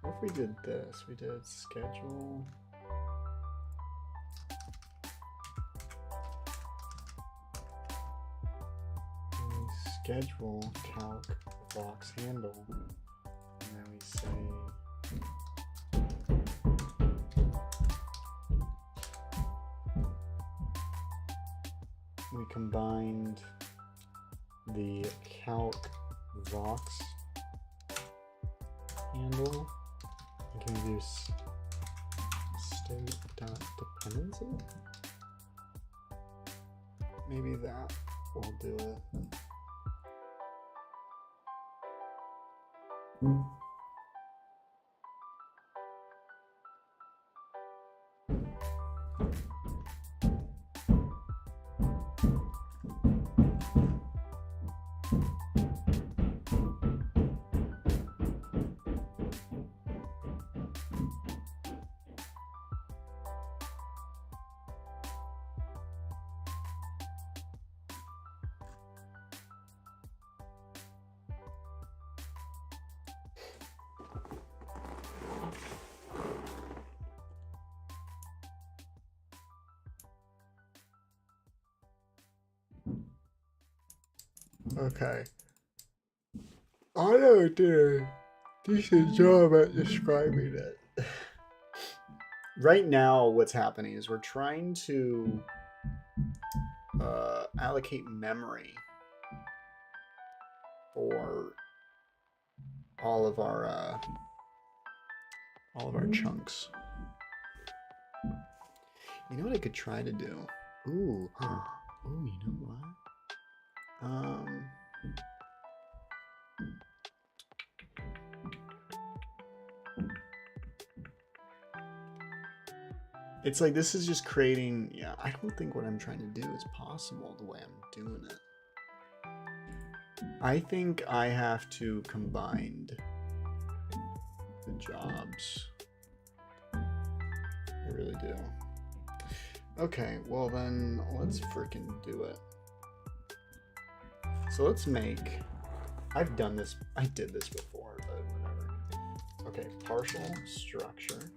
What if we did this? We did schedule. Schedule calc Vox handle, and then we say we combined the calc Vox handle. And can we do state.dependency? Maybe that will do it. Okay. Auto did a decent job at describing it. Right now, what's happening is we're trying to allocate memory for all of our chunks. You know what I could try to do? Ooh, you know what? It's like this is just creating, yeah, I don't think what I'm trying to do is possible the way I'm doing it. I think I have to combine the jobs. I really do. Okay, well then let's freaking do it. So let's make, I've done this, I did this before, but whatever. Okay, partial structure.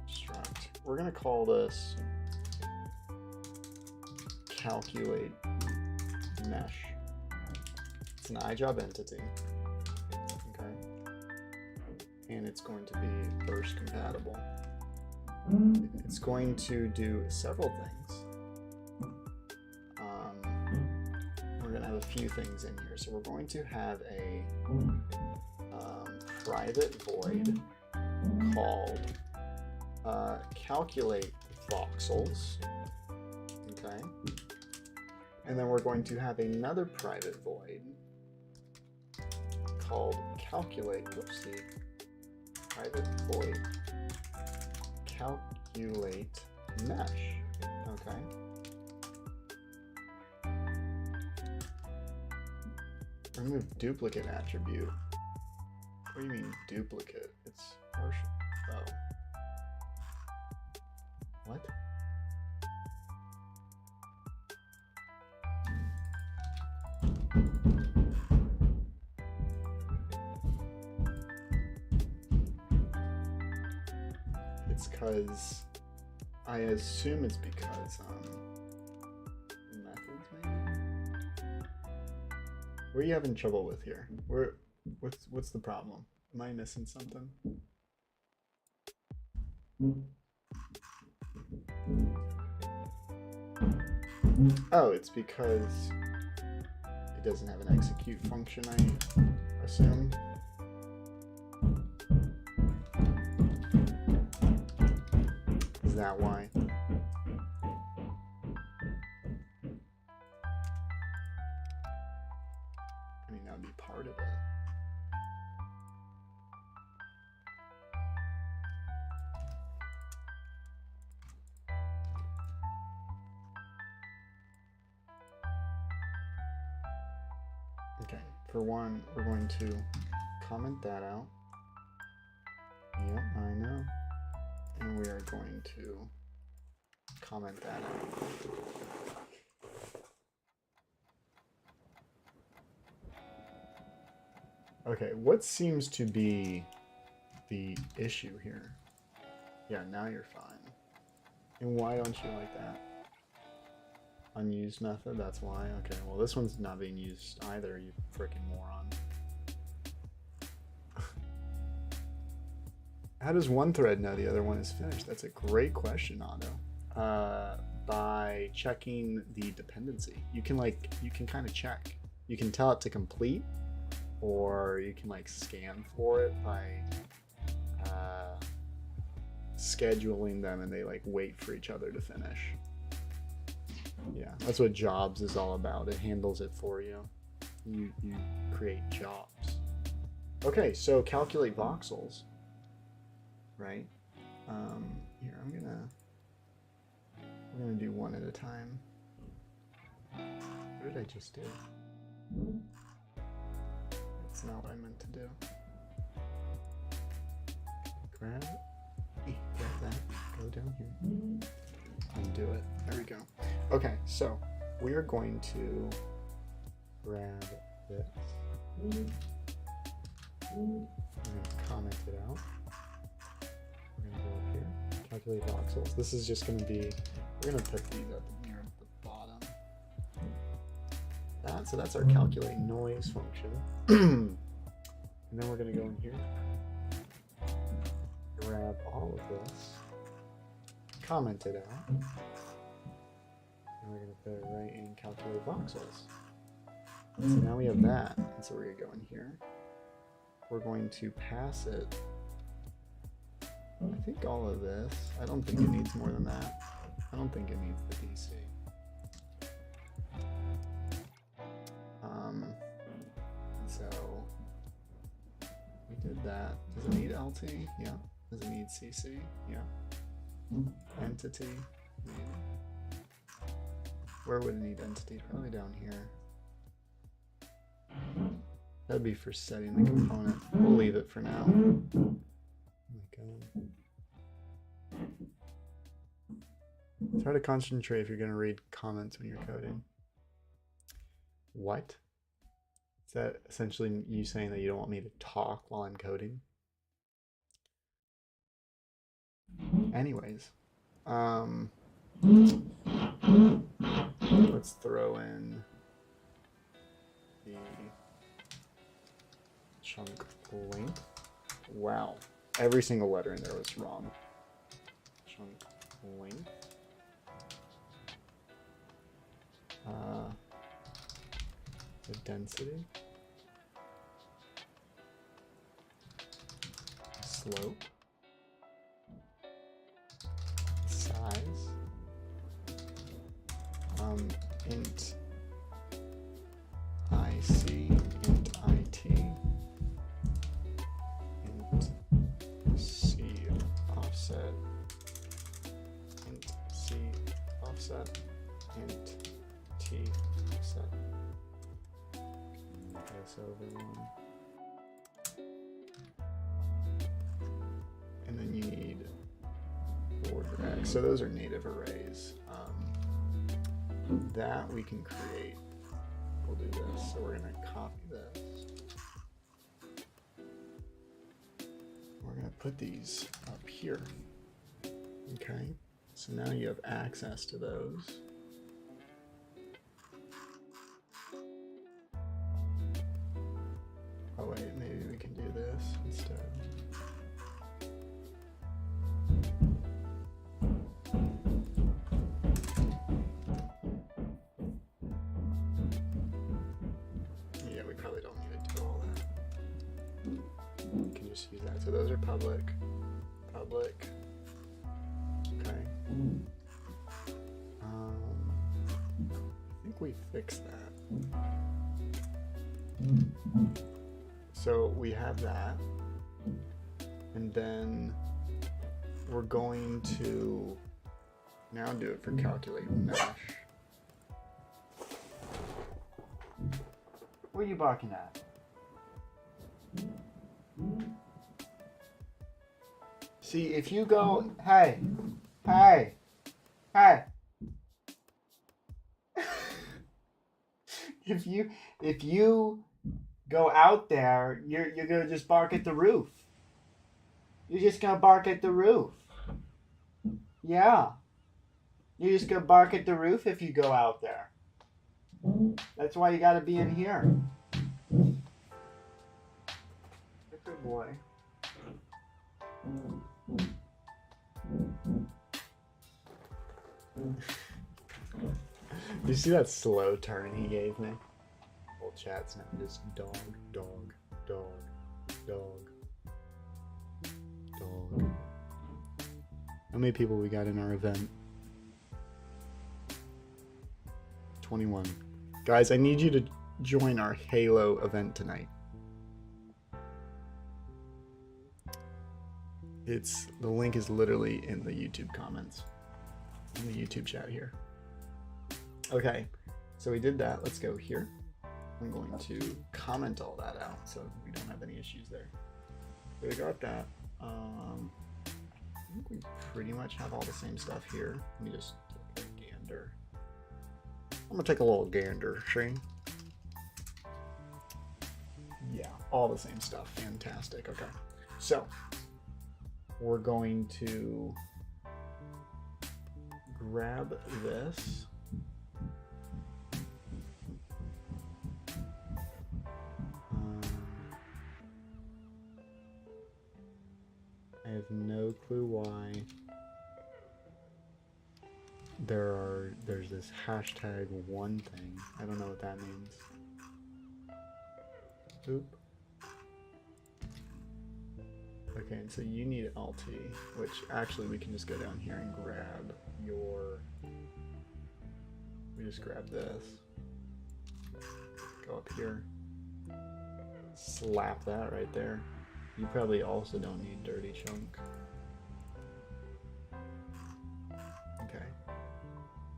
Struct. We're gonna call this calculate mesh. It's an iJob entity. Okay. And it's going to be burst compatible. It's going to do several things. We're going to have a few things in here. So we're going to have a private void called calculate voxels. Okay. And then we're going to have another private void called calculate, oopsie, private void calculate mesh. Okay. Remove duplicate attribute. What do you mean duplicate? It's partial. Oh. What? It's because I assume it's because methods maybe. What are you having trouble with here? What's the problem? Am I missing something? Oh, it's because it doesn't have an execute function, I assume. Is that why? I mean, that would be part of it. Okay, for one, we're going to comment that out. Yep, I know. And we are going to comment that out. Okay, what seems to be the issue here? Yeah, now you're fine. And why don't you like that? Unused method, that's why. Okay, well this one's not being used either, you freaking moron. How does one thread know the other one is finished? That's a great question, Otto. By checking the dependency. You can kind of check. You can tell it to complete, or you can like scan for it by scheduling them, and they like wait for each other to finish. Yeah, that's what jobs is all about. It handles it for you. You create jobs. Okay, so calculate voxels. Right? Here, we're gonna do one at a time. What did I just do? That's not what I meant to do. Grab that, go down here, undo it. There we go. Okay, so we are going to grab this. I'm gonna comment it out. We're gonna go up here, calculate voxels. This is just gonna be, we're gonna put these up near the bottom. So that's our calculate noise function. And then we're gonna go in here, grab all of this, comment it out, and we're gonna put it right in calculate voxels. So now we have that, and so we're gonna go in here. We're going to pass it. I think all of this. I don't think it needs more than that. I don't think it needs the DC. So we did that. Does it need LT? Yeah. Does it need CC? Yeah. Entity? Maybe. Where would it need entity? Probably down here. That'd be for setting the component. We'll leave it for now. Oh my God. It's hard to concentrate if you're going to read comments when you're coding. What? Is that essentially you saying that you don't want me to talk while I'm coding? Anyways, let's throw in the chunk length. Wow, every single letter in there was wrong. Chunk length. The density. slope, size, int IC, int IT, int C offset, int C offset, int T offset. This over one. And then you need border X. So those are native arrays. That we can create. We'll do this. So we're going to copy this. We're going to put these up here. Okay. So now you have access to those. Oh wait, maybe we can do this instead. Yeah, we probably don't need to do all that. We can just use that. So those are public. Public. Okay. I think we fixed that. So we have that, and then we're going to now do it for calculate mesh. What are you barking at? See, if you go, hey, if you go out there, you're gonna just bark at the roof. You're just gonna bark at the roof. Yeah. You're just gonna bark at the roof if you go out there. That's why you gotta be in here. Good boy. You see that slow turn he gave me? Whole chat's now just dog, dog, dog, dog, dog. How many people we got in our event? 21. Guys, I need you to join our Halo event tonight. The link is literally in the YouTube comments, in the YouTube chat here. Okay, so we did that. Let's go here. I'm going to comment all that out so we don't have any issues there. So we got that. I think we pretty much have all the same stuff here. Let me just take a gander. I'm gonna take a little gander, see? Yeah, all the same stuff. Fantastic. Okay, so we're going to grab this. I have no clue why there's this hashtag one thing. I don't know what that means. Oop. Okay, so you need LT, which actually we can just go down here and grab we just grab this, go up here, slap that right there. You probably also don't need dirty chunk. Okay.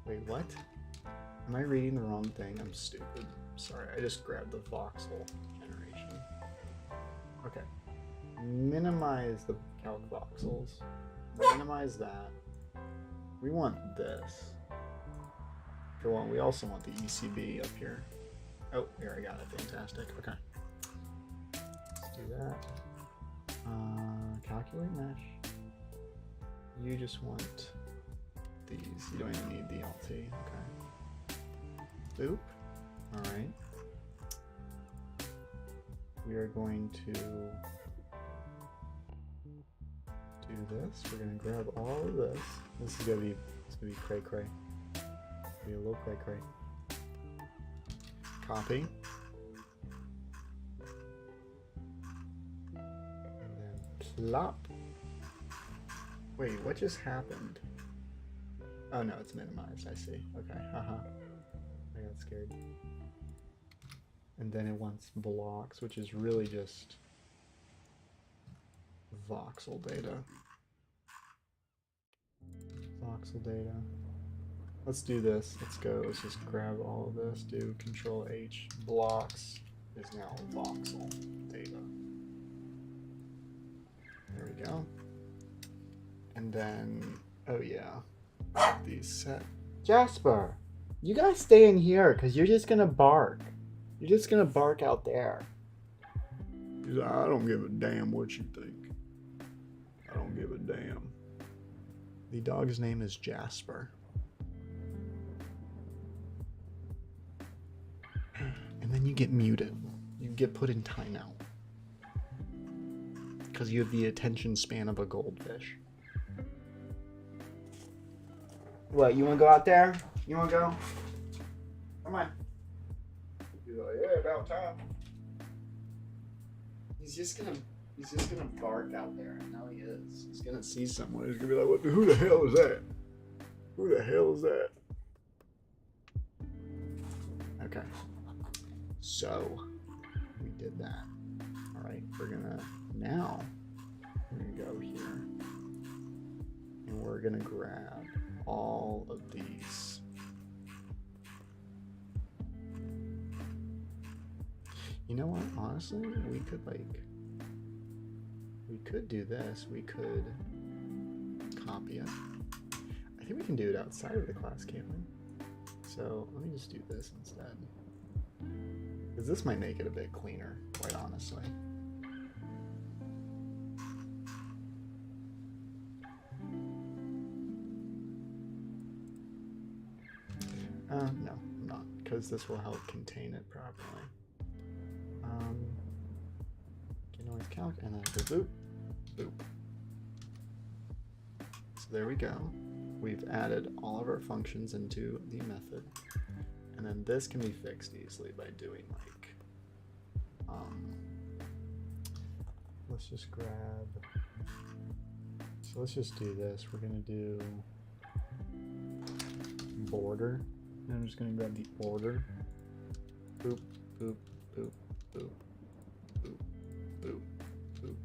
Wait, what? Am I reading the wrong thing? I'm stupid. Sorry, I just grabbed the voxel generation. Okay. Minimize the calc voxels. Minimize that. We want this. For one, we also want the ECB up here. Oh, here I got it. Fantastic. Okay. Let's do that. Calculate mesh. You just want these. You don't even need the LT. Okay. Boop. All right. We are going to do this. We're gonna grab all of this. This is gonna be cray cray. Be a little cray cray. Copy. Plop. Wait, what just happened? Oh no, it's minimized, I see. Okay, haha. I got scared. And then it wants blocks, which is really just voxel data. Voxel data. Let's do this. Let's go. Let's just grab all of this. Do Control H. Blocks is now voxel data. There we go. And then, oh yeah, these set. Jasper, you guys stay in here because you're just gonna bark. You're just gonna bark out there. He's like, I don't give a damn what you think. I don't give a damn. The dog's name is Jasper. And then you get muted. You get put in timeout. Because you have the attention span of a goldfish. What, you want to go out there? You want to go? Come on. He's like, yeah, about time. He's just gonna bark out there. I know he is. He's gonna see someone. He's gonna be like, "What? Who the hell is that? Who the hell is that?" Okay. So we did that. All right. We're gonna go here, and we're gonna grab all of these. You know what? Honestly, we could do this. We could copy it. I think we can do it outside of the class, can't we? So let me just do this instead. Because this might make it a bit cleaner, quite honestly. No, I'm not, because this will help contain it properly. Get noise calc, and then boop, boop. So there we go. We've added all of our functions into the method, and then this can be fixed easily by doing like, let's just grab. So let's just do this. We're gonna do border. And I'm just going to grab the order. Boop, boop, boop, boop, boop, boop, boop.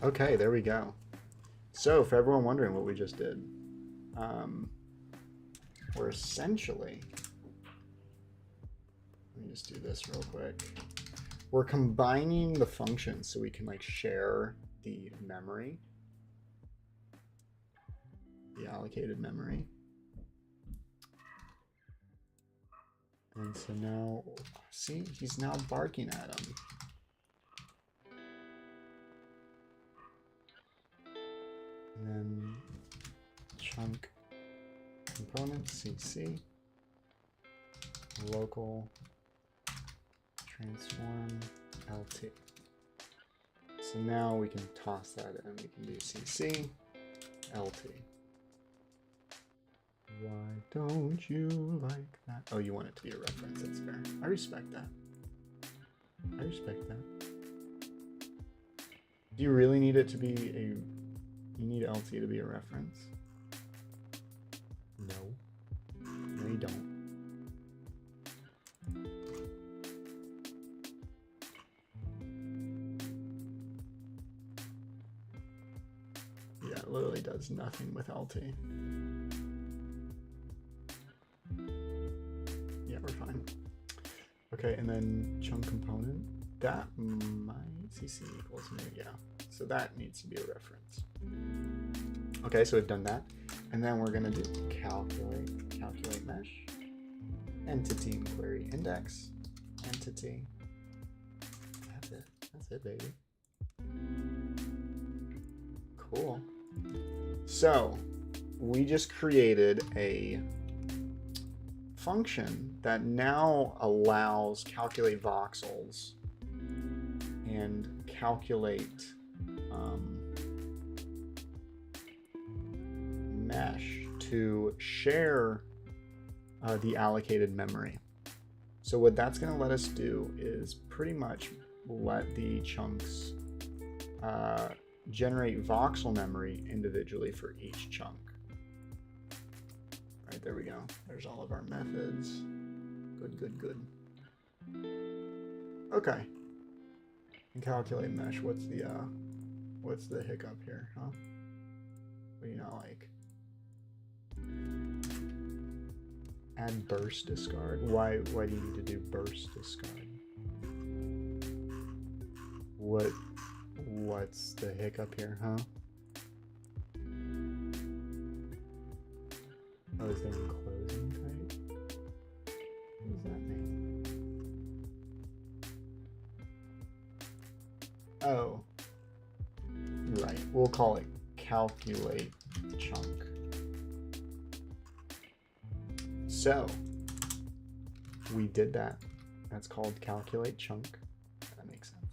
Okay, there we go. So, for everyone wondering what we just did, we're essentially, let me just do this real quick. We're combining the functions so we can like share the memory. The allocated memory. And so now, see, he's now barking at him. And then chunk component CC local transform LT. So now we can toss that in. We can do CC LT. Why don't you like that? Oh, you want it to be a reference. That's fair. I respect that. I respect that. Do you really need it to be a... You need LT to be a reference? No. No, you don't. Yeah, it literally does nothing with LT. Yeah, we're fine. Okay, and then chunk component. That might CC equals new, yeah. So that needs to be a reference. Okay, so we've done that. And then we're gonna do calculate mesh, entity query index, entity. That's it, baby. Cool. So we just created a function that now allows calculate voxels and calculate mesh to share the allocated memory. So what that's going to let us do is pretty much let the chunks generate voxel memory individually for each chunk. Right, there we go. There's all of our methods. Good, good, good. Okay. And calculate mesh. What's the hiccup here, huh? What do you not like? Add burst discard. Why do you need to do burst discard? What's the hiccup here, huh? Oh, is there a closing type? What does that mean? Oh. Right. We'll call it calculate chunk. So we did that. That's called calculate chunk. That makes sense.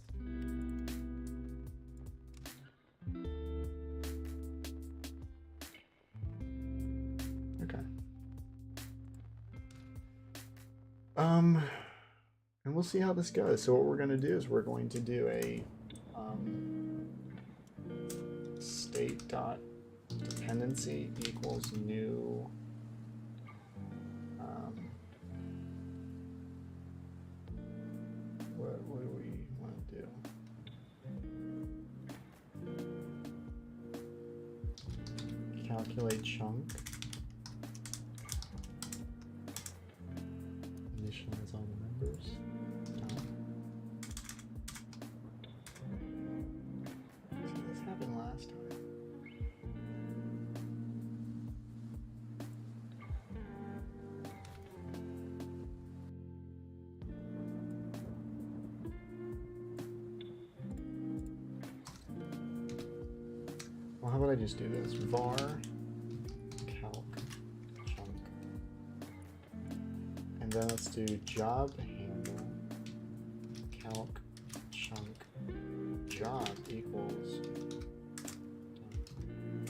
Okay. And we'll see how this goes. So what we're going to do is we're going to do a state dot dependency equals new what do we want to do? Calculate chunk. Initialize all the members. See, this happened last time. Well, how about I just do this? Var calc chunk. And then let's do job handle calc chunk job equals.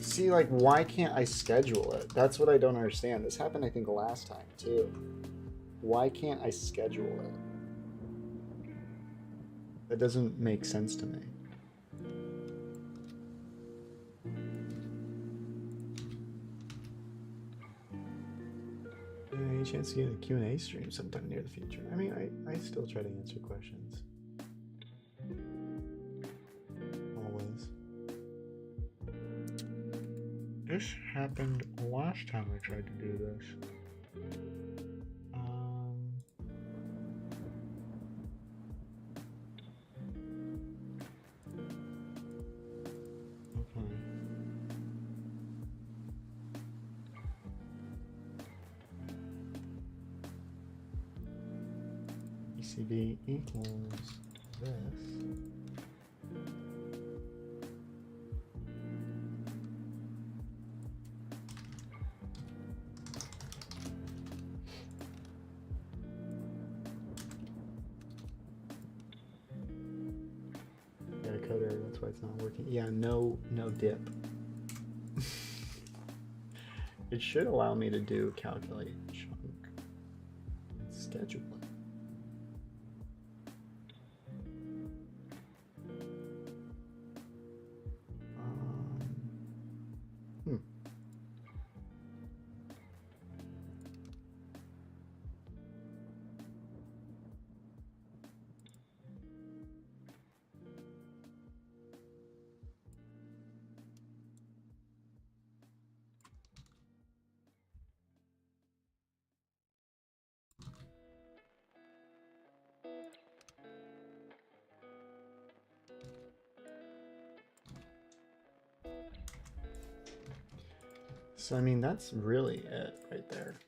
See, like, why can't I schedule it? That's what I don't understand. This happened, I think, last time too. Why can't I schedule it? That doesn't make sense to me. Any chance to get a Q&A stream sometime near the future? I mean, I still try to answer questions. Always. This happened last time I tried to do this. Okay. ECB equals this. Got a code error, that's why it's not working. Yeah, no dip. It should allow me to do calculate chunk and schedule it. So, I mean, that's really it right there.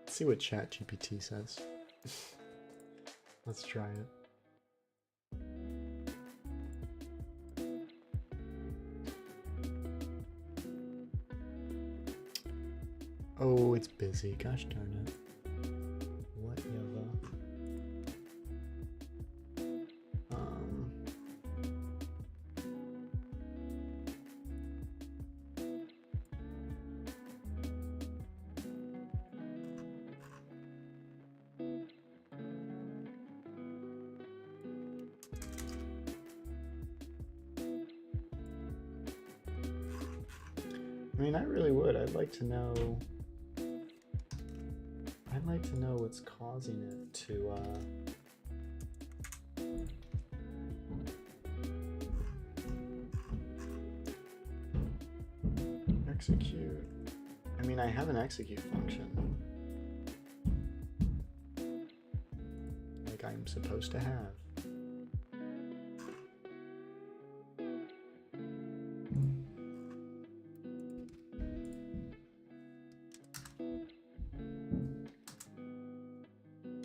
Let's see what ChatGPT says. Let's try it. Oh, it's busy. Gosh darn it. Whatever. I mean, I really would. I'd like to know. I'd like to know what's causing it to. Execute. I mean, I have an execute function. Like I'm supposed to have.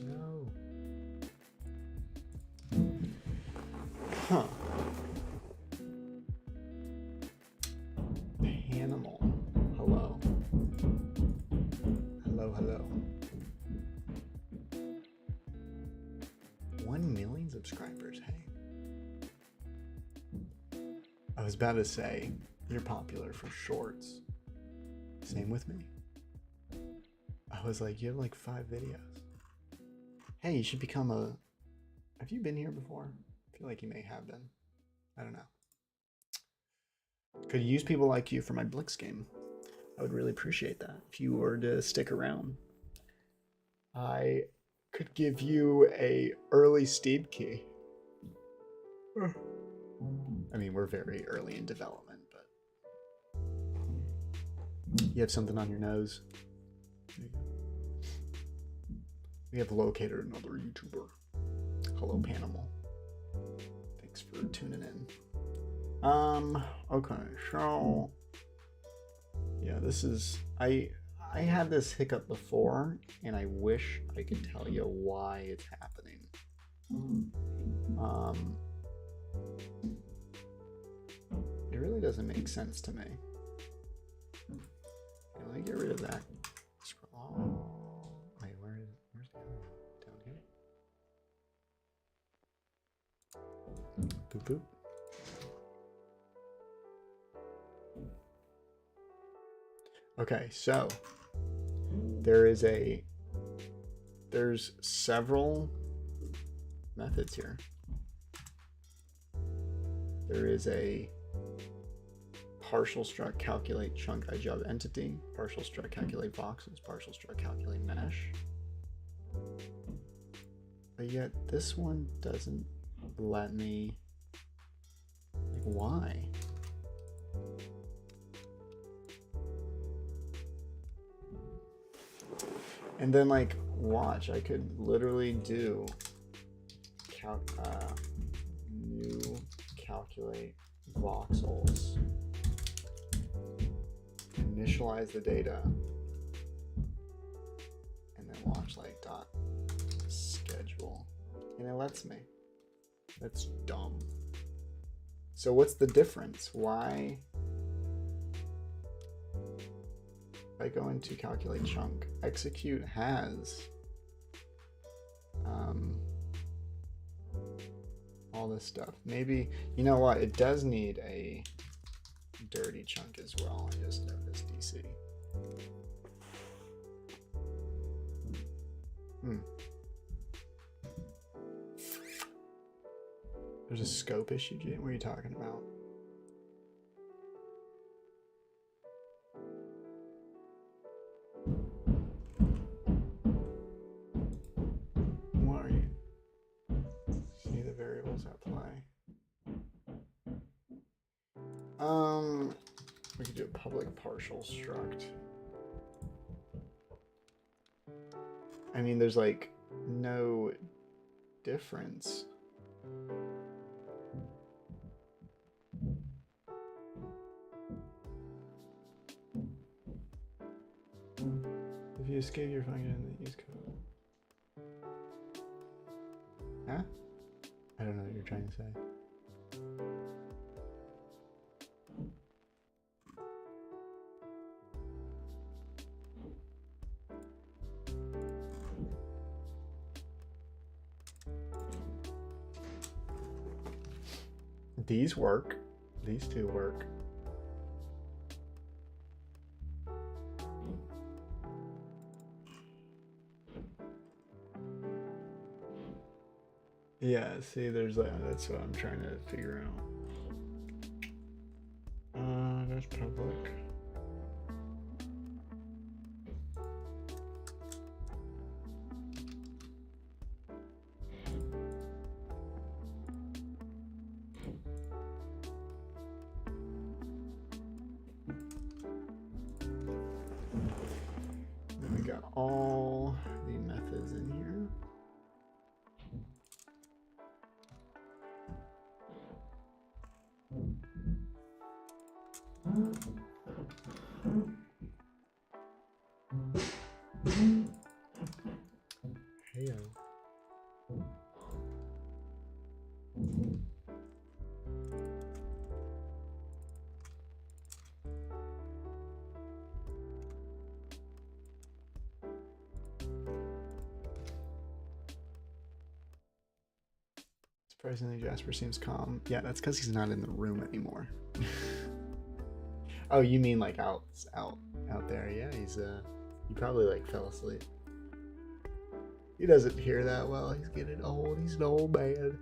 No. Huh. Animal. Hello. Hello, hello. 1 million subscribers, hey. I was about to say, you're popular for shorts. Same with me. I was like, you have like 5 videos. Hey, you should become a... Have you been here before? I feel like you may have been. I don't know. Could use people like you for my Blix game. I would really appreciate that if you were to stick around. I could give you a early Steam key. I mean, we're very early in development, but you have something on your nose. There you go. We have located another YouTuber. Hello, Panimal. Thanks for tuning in. Okay, so yeah, this is I had this hiccup before and I wish I could tell you why it's happening. It really doesn't make sense to me. Let me get rid of that. Scroll. Wait, where's the other one? Down here. Boop boop. Okay, so there's several methods here. There is a partial struct calculate chunk ijob entity, partial struct calculate voxels, partial struct calculate mesh. But yet this one doesn't let me, like, why? And then, like, watch, I could literally do new calculate voxels, initialize the data, and then watch, like, dot schedule, and it lets me. That's dumb. So what's the difference? Why? I go into calculate chunk, execute has all this stuff. Maybe, you know what, it does need a dirty chunk as well. I just noticed DC. There's a scope issue, Jane. What are you talking about? What are you? See the variables at play. We could do a public partial struct. I mean, there's like no difference. If you escape your function in the use code. Huh? I don't know what you're trying to say. These work. These two work. Yeah, see, there's that. That's what I'm trying to figure out. There's public. got all the methods in here. Heyo. Surprisingly, Jasper seems calm. Yeah, that's because he's not in the room anymore. Oh, you mean like out there? Yeah, he probably like fell asleep. He doesn't hear that well. He's getting old. He's an old man.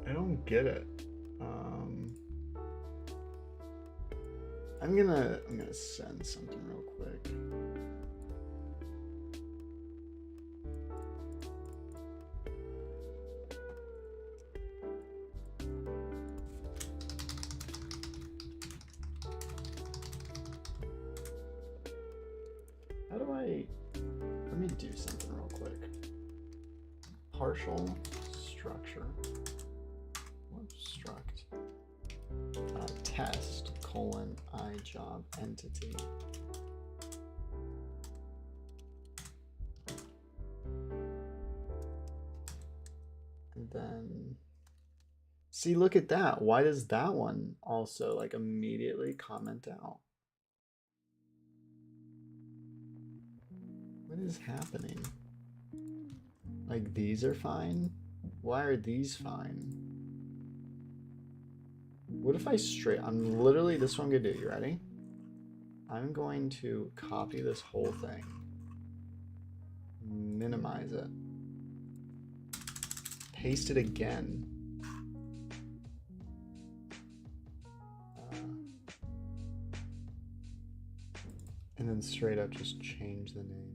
I don't get it. I'm gonna send something real quick. How do let me do something real quick. Partial structure. What struct? Test colon iJob entity. And then see, look at that. Why does that one also like immediately comment out? What is happening? Like these are fine? Why are these fine? What if I I'm literally, this is what I'm gonna do, you ready? I'm going to copy this whole thing, minimize it, paste it again. And then straight up just change the name.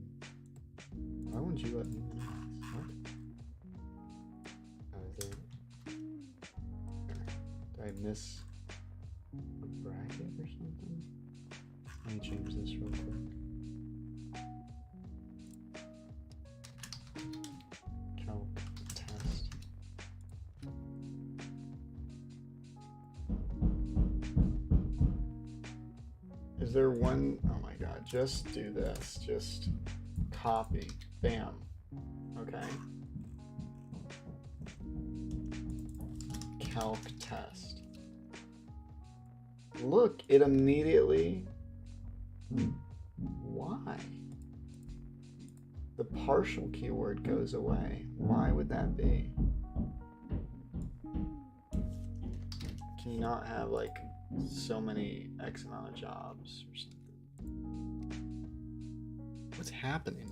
Why won't you let me minimize? What? Oh, is there... Did I miss a bracket or something? Let me change this real quick. Calc test. Is there one? Oh my god, just do this. Just copy. Bam. Okay. Calc test. Look, it immediately... Why? The partial keyword goes away. Why would that be? Can you not have like so many X amount of jobs or something? What's happening?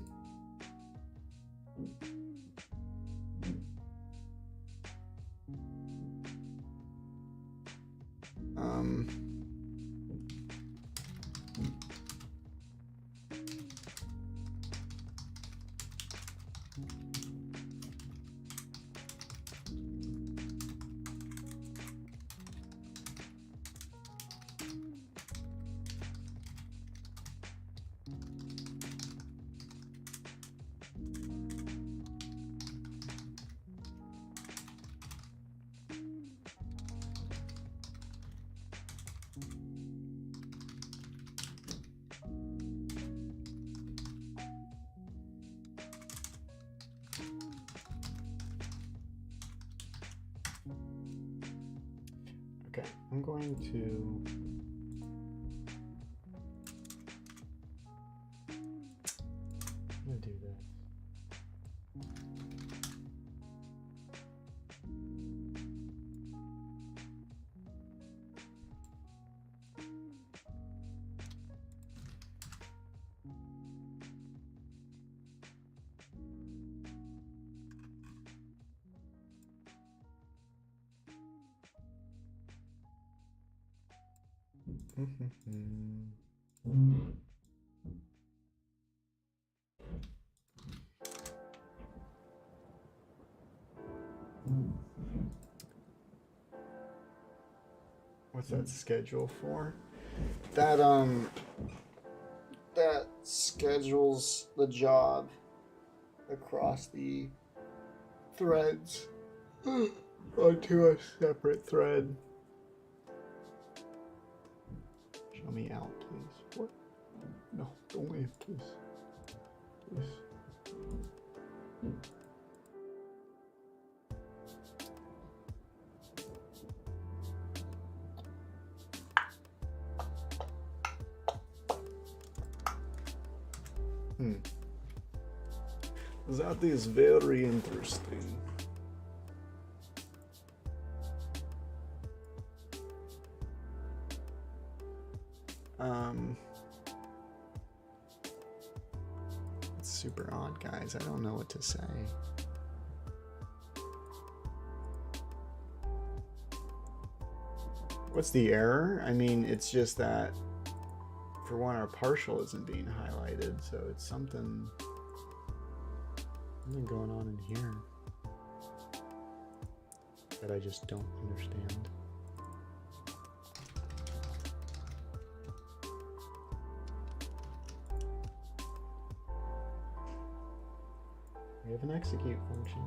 Okay, I'm going to do this. What's that schedule for? That that schedules the job across the threads onto a separate thread. Show me out, please. What? No, don't leave, please. Please. That is very interesting. It's super odd, guys. I don't know what to say. What's the error? I mean, it's just that, for one, our partial isn't being highlighted, so it's something going on in here that I just don't understand. We have an execute function.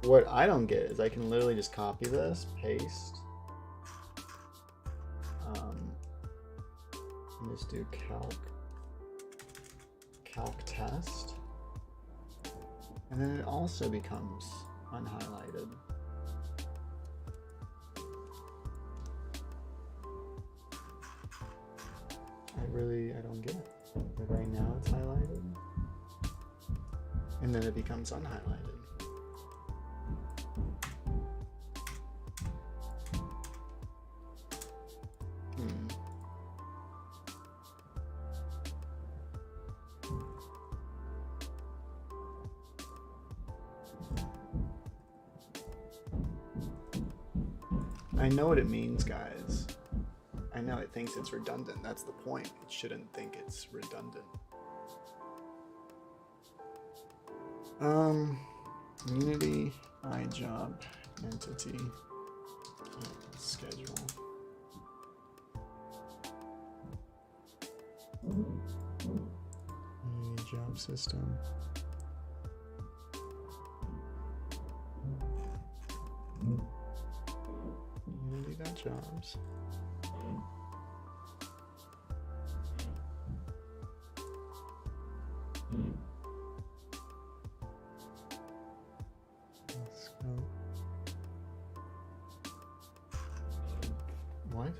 What I don't get is I can literally just copy this, paste, and just do calc test, and then it also becomes unhighlighted. I don't get it. But right now it's highlighted, and then it becomes unhighlighted. I know what it means, guys. I know it thinks it's redundant. That's the point. It shouldn't think it's redundant. Unity, iJob, entity, schedule. Unity job system. Unity.jobs. Let's go. What?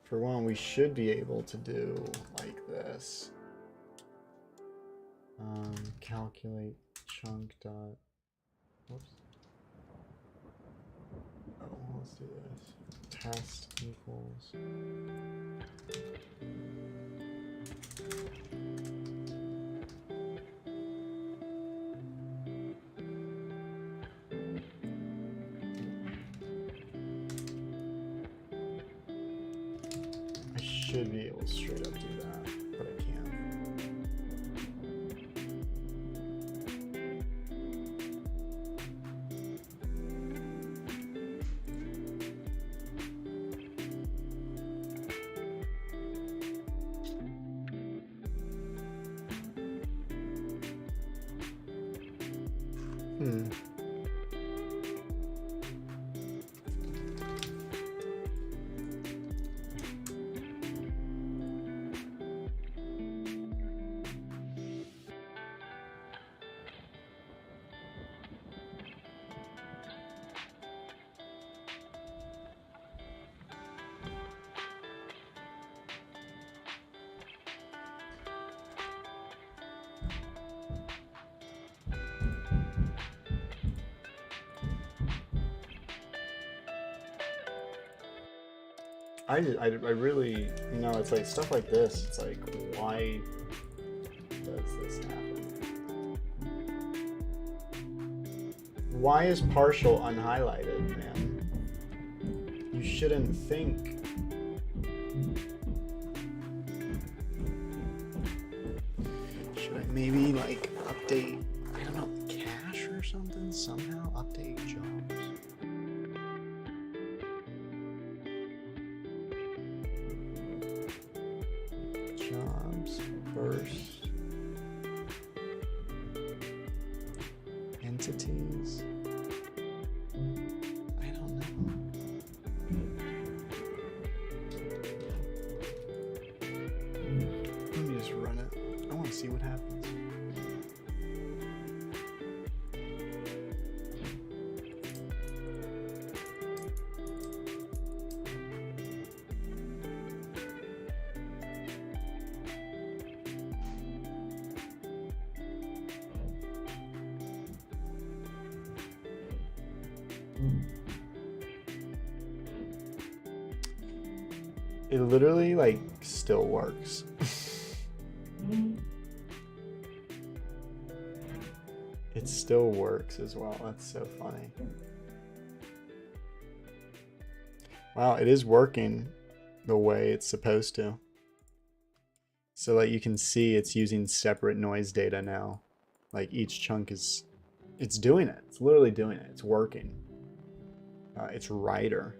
For one, we should be able to do like this. Calculate chunk dot. Whoops. Oh, let's do this. Test equals. Should be able to straight up do that, but I can't. I really, you know, it's like stuff like this. It's like, why does this happen? Why is partial unhighlighted, man? You shouldn't think. Should I maybe like update, I don't know, cache or something? Somehow update jobs. Jobs first. Entities. I don't know. Let me just run it. I want to see what happens. It literally like still works. It still works as well. That's so funny. Wow, it is working the way it's supposed to. So like you can see it's using separate noise data now. Like each chunk is, it's doing it. It's literally doing it. It's working. It's writer.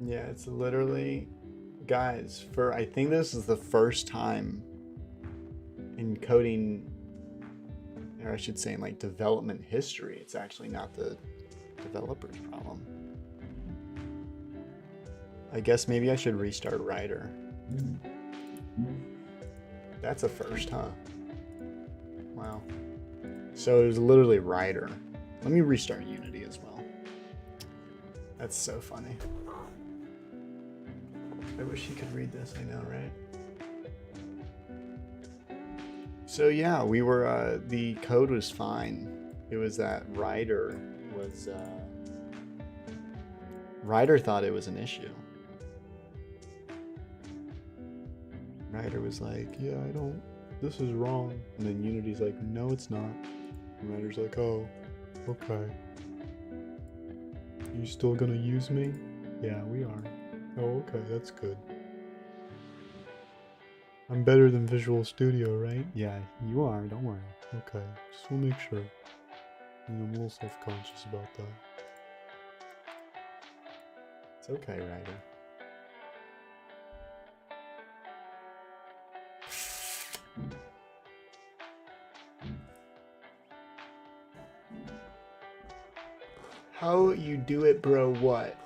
Yeah, it's literally, guys, for I think this is the first time in coding, or I should say in like development history, it's actually not the developer's problem. I guess maybe I should restart writer. That's a first, huh? Wow. So it was literally writer. Let me restart Unity as well. That's so funny. I wish you could read this, I know, right? So yeah, we were, the code was fine. It was that writer was, writer thought it was an issue. Writer was like, yeah, this is wrong. And then Unity's like, no, it's not. And writer's like, oh, okay. You still gonna use me? Yeah, we are. Oh, okay, that's good. I'm better than Visual Studio, right? Yeah, you are, don't worry. Okay, just want to make sure. I'm a little self-conscious about that. It's okay, Ryder. How you do it, bro? What?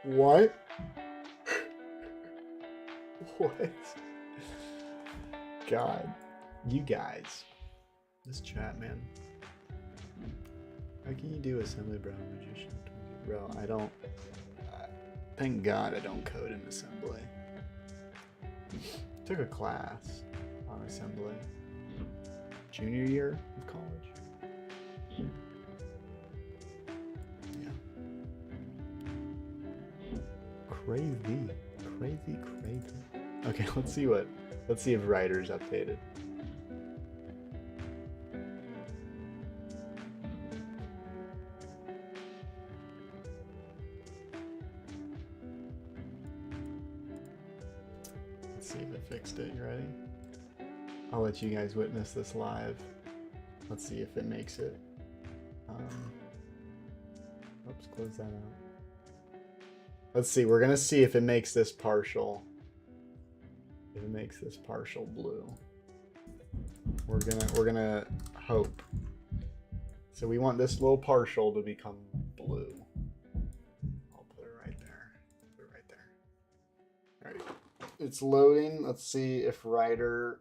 What? What? God, you guys, this chat, man. How can you do assembly, bro? Magician, bro. I don't. Thank God I don't code in assembly. Took a class on assembly. Junior year of college. Yeah. Crazy. Okay, let's see if writer's updated. Let's see if it fixed it. You ready? I'll let you guys witness this live. Let's see if it makes it. Oops, close that out. Let's see, we're gonna see if it makes this partial. If it makes this partial blue. We're gonna hope. So we want this little partial to become blue. I'll put it right there. Put it right there. All right. It's loading. Let's see if Writer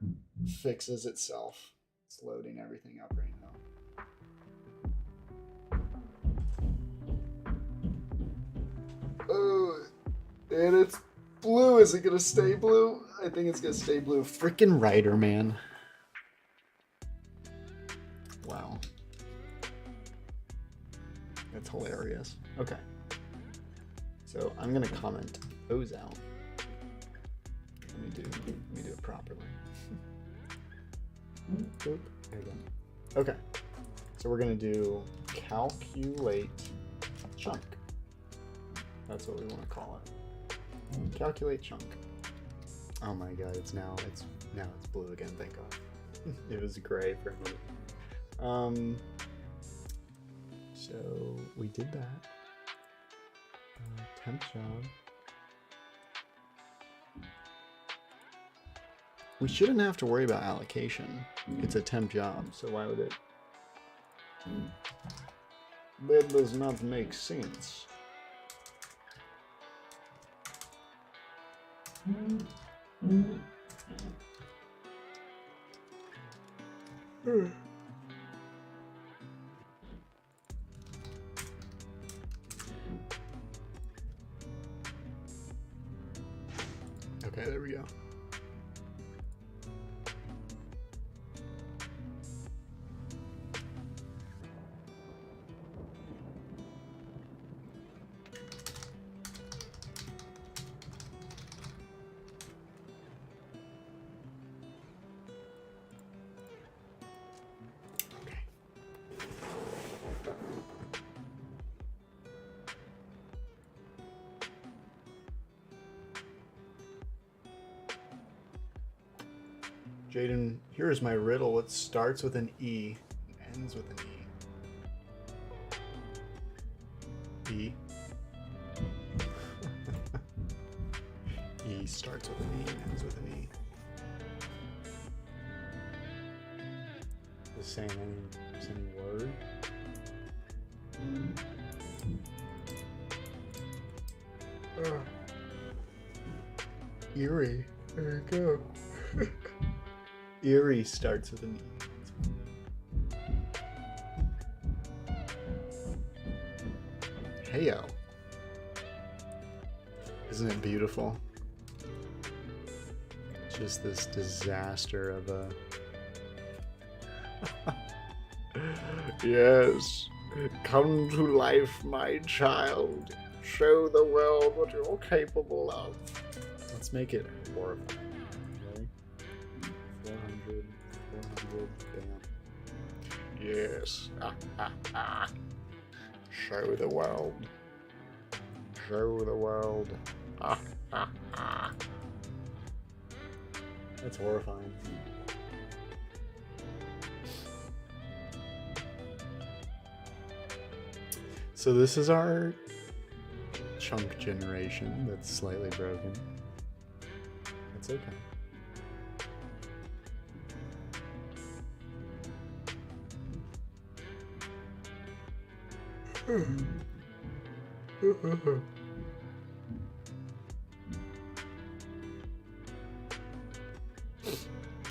fixes itself. It's loading everything up right now. Oh, and it's blue. Is it gonna stay blue? I think it's gonna stay blue. Freaking Writer, man. Wow. That's hilarious. Okay. So I'm gonna comment those out. Let me do it properly. Boop. There you go. Okay. So we're gonna do calculate chunk. That's what we want to call it. Calculate chunk. Oh my god, now it's blue again, thank god. It was gray for a minute. So we did that. Temp job. We shouldn't have to worry about allocation. It's a temp job, so why would it? That does not make sense. Okay, there we go. Jaden, here's my riddle. It starts with an E and ends with an E. E. E starts with an E and ends with an E. Just saying any word. Eerie. There you go. Eerie starts with an E. Heyo. Isn't it beautiful? Just this disaster of a... Yes. Come to life, my child. Show the world what you're capable of. Let's make it horrifying. Okay? 400, bam. Yes. Show the world. Show the world. That's horrifying. So this is our chunk generation that's slightly broken. That's okay.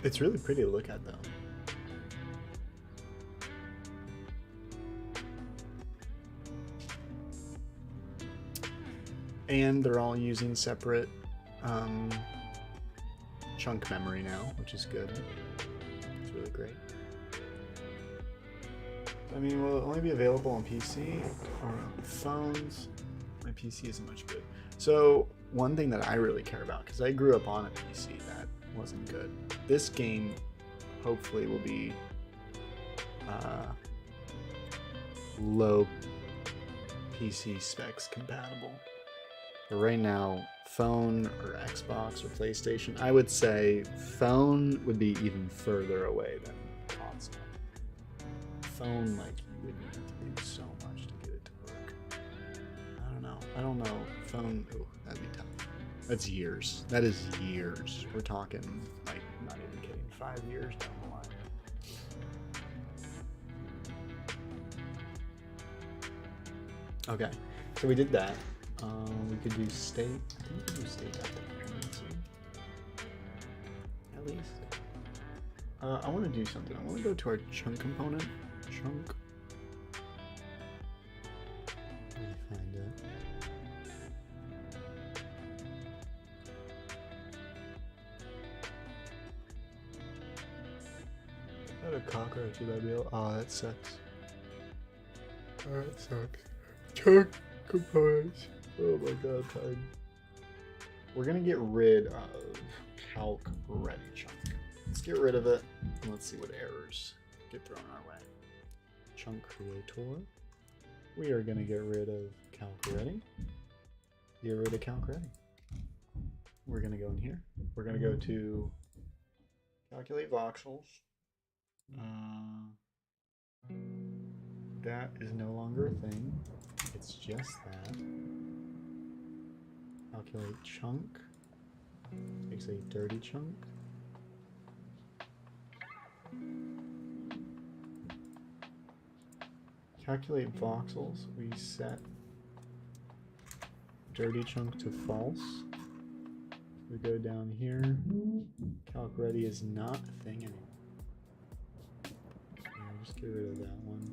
It's really pretty to look at, though. And they're all using separate chunk memory now, which is good. It's really great. I mean, will it only be available on PC or on phones? My PC isn't much good. So one thing that I really care about, because I grew up on a PC that wasn't good. This game hopefully will be low PC specs compatible. But right now, phone or Xbox or PlayStation, I would say phone would be even further away than console. Phone, like, you would need to do so much to get it to work. I don't know. Phone, oh, that'd be tough. That's years. That is years. We're talking, like, not even kidding, 5 years down the Okay, so we did that. We could do state. I think we could do state dependency. At least. I want to do something. I want to go to our chunk component. Chunk. Let me find it. Is that a cockroach you might be able? Oh, that sucks. Oh, that sucks. Chunk components. Oh my god, time. We're gonna get rid of calc ready chunk. Let's get rid of it and let's see what errors get thrown our way. Chunk creator. We are gonna get rid of calc ready. Get rid of calc ready. We're gonna go in here. We're gonna go to calculate voxels. That is no longer a thing. It's just that. Calculate chunk. Takes a dirty chunk. Calculate voxels. We set dirty chunk to false. We go down here. Calc ready is not a thing anymore. Just get rid of that one.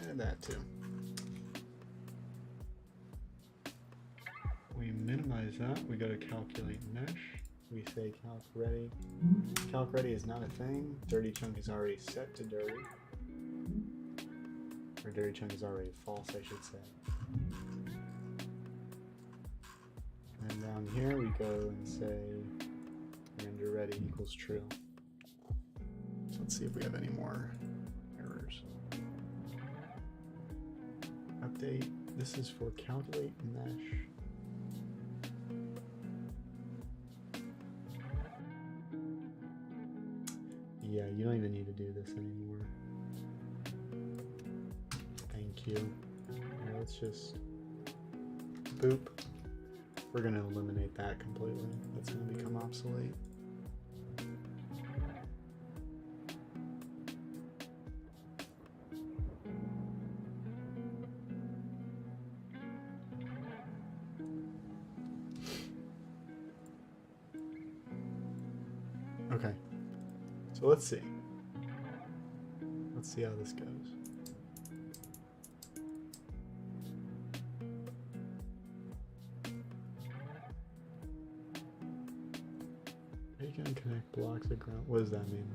And that too. We minimize that. We go to calculate mesh. We say calc ready. Calc ready is not a thing. Dirty chunk is already set to dirty. Or dirty chunk is already false, I should say. And down here we go and say render ready equals true. So let's see if we have any more errors. Update. This is for calculate mesh. Yeah, you don't even need to do this anymore. Thank you. Here, let's just boop. We're going to eliminate that completely. That's going to become obsolete. Okay, so let's see. Let's see how this goes. Are you gonna connect blocks to ground? What does that mean?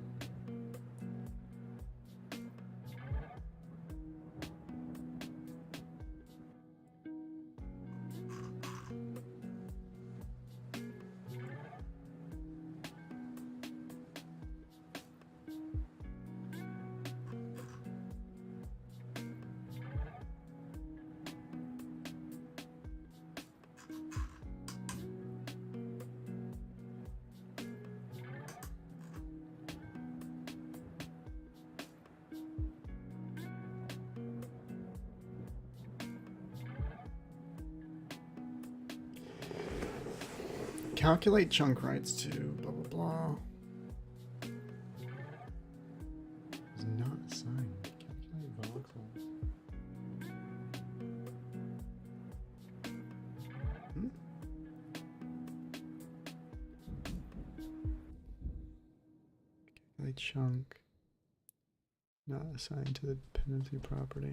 Calculate chunk rights to blah blah blah. Is not assigned. Calculate voxels. Calculate chunk. Not assigned to the dependency property.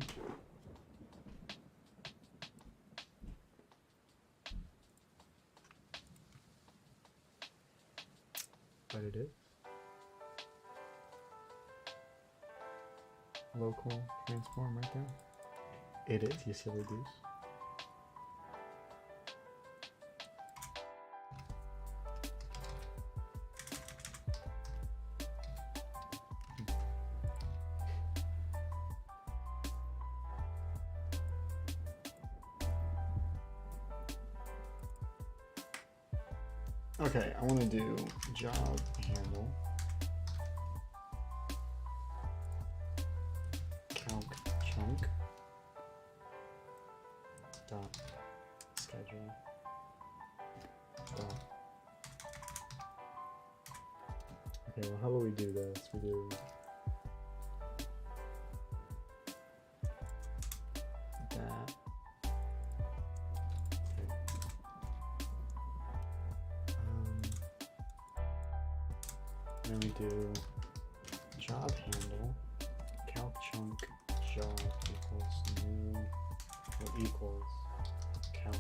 But it is. Local transform right there. It is, you silly goose. Okay, I want to do job handle calc chunk dot schedule dot. Okay, well, how will we do this? We do then we do job handle, calc chunk job equals new, or equals calc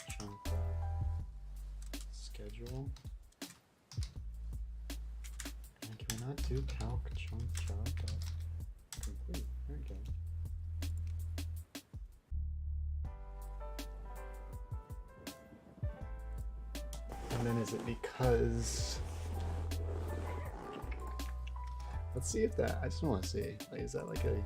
chunk dot schedule. And can we not do calc chunk job dot complete? There we go. And then is it because, let's see if that, I just want to see, like, is that like a unity?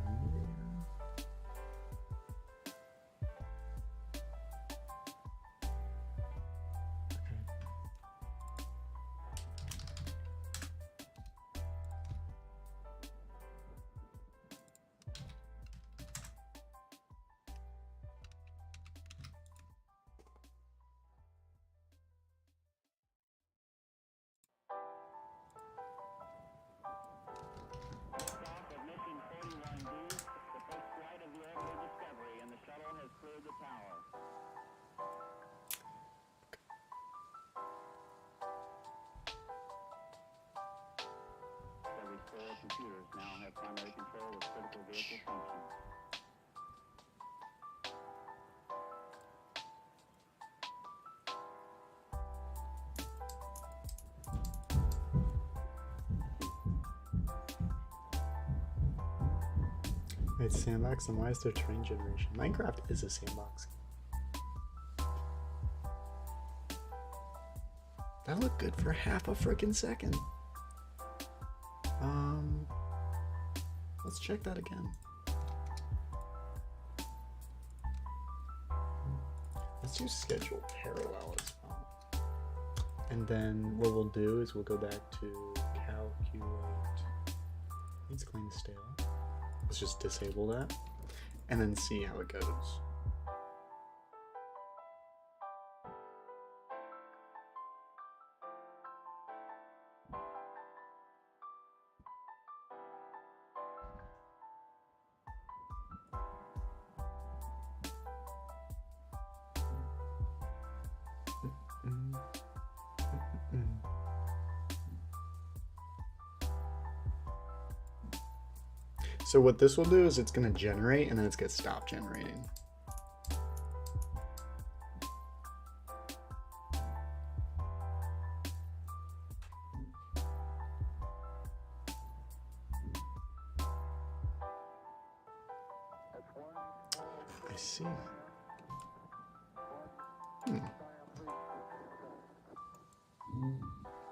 Computers now have primary control of critical vehicle functions. It's sandbox, and why is there terrain generation? Minecraft is a sandbox. That looked good for half a freaking second. Let's check that again. Let's do schedule parallel as well. And then what we'll do is we'll go back to calculate. Needs clean stale. Let's just disable that and then see how it goes. So what this will do is it's going to generate and then it's going to stop generating. I see.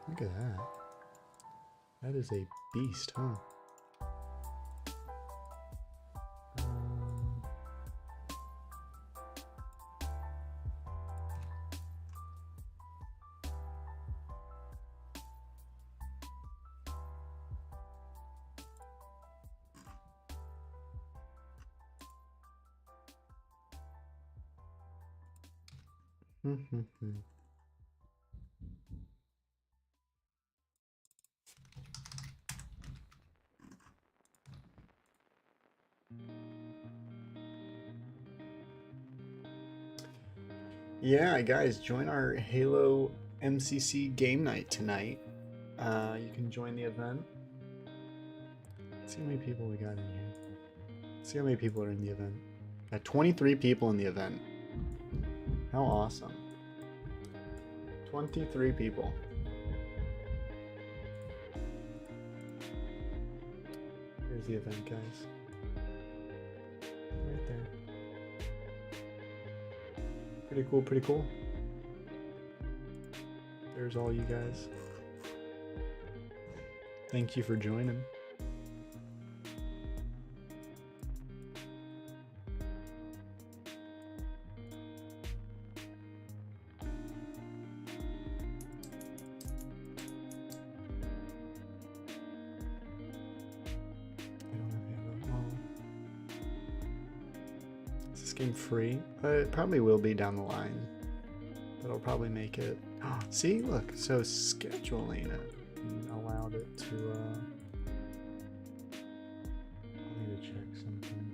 Look at that. That is a beast, huh? Yeah, guys, join our Halo MCC game night tonight. You can join the event. Let's see how many people we got in here. Let's see how many people are in the event. Got 23 people in the event. How awesome. 23 people. Here's the event, guys. Right there. Pretty cool, pretty cool. There's all you guys. Thank you for joining. Free. It probably will be down the line, but I'll probably make it. Oh, see, look, so scheduling it allowed it to. I need to check something.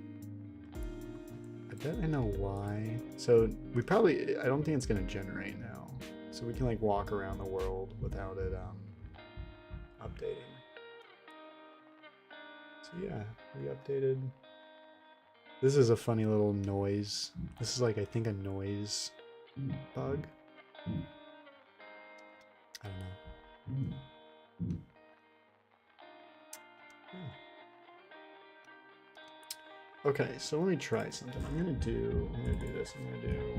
I bet I know why. So we probably. I don't think it's gonna generate now, so we can like walk around the world without it updating. So yeah, we updated. This is a funny little noise. This is like, I think, a noise bug. I don't know. Okay, so let me try something. I'm gonna do this. I'm gonna do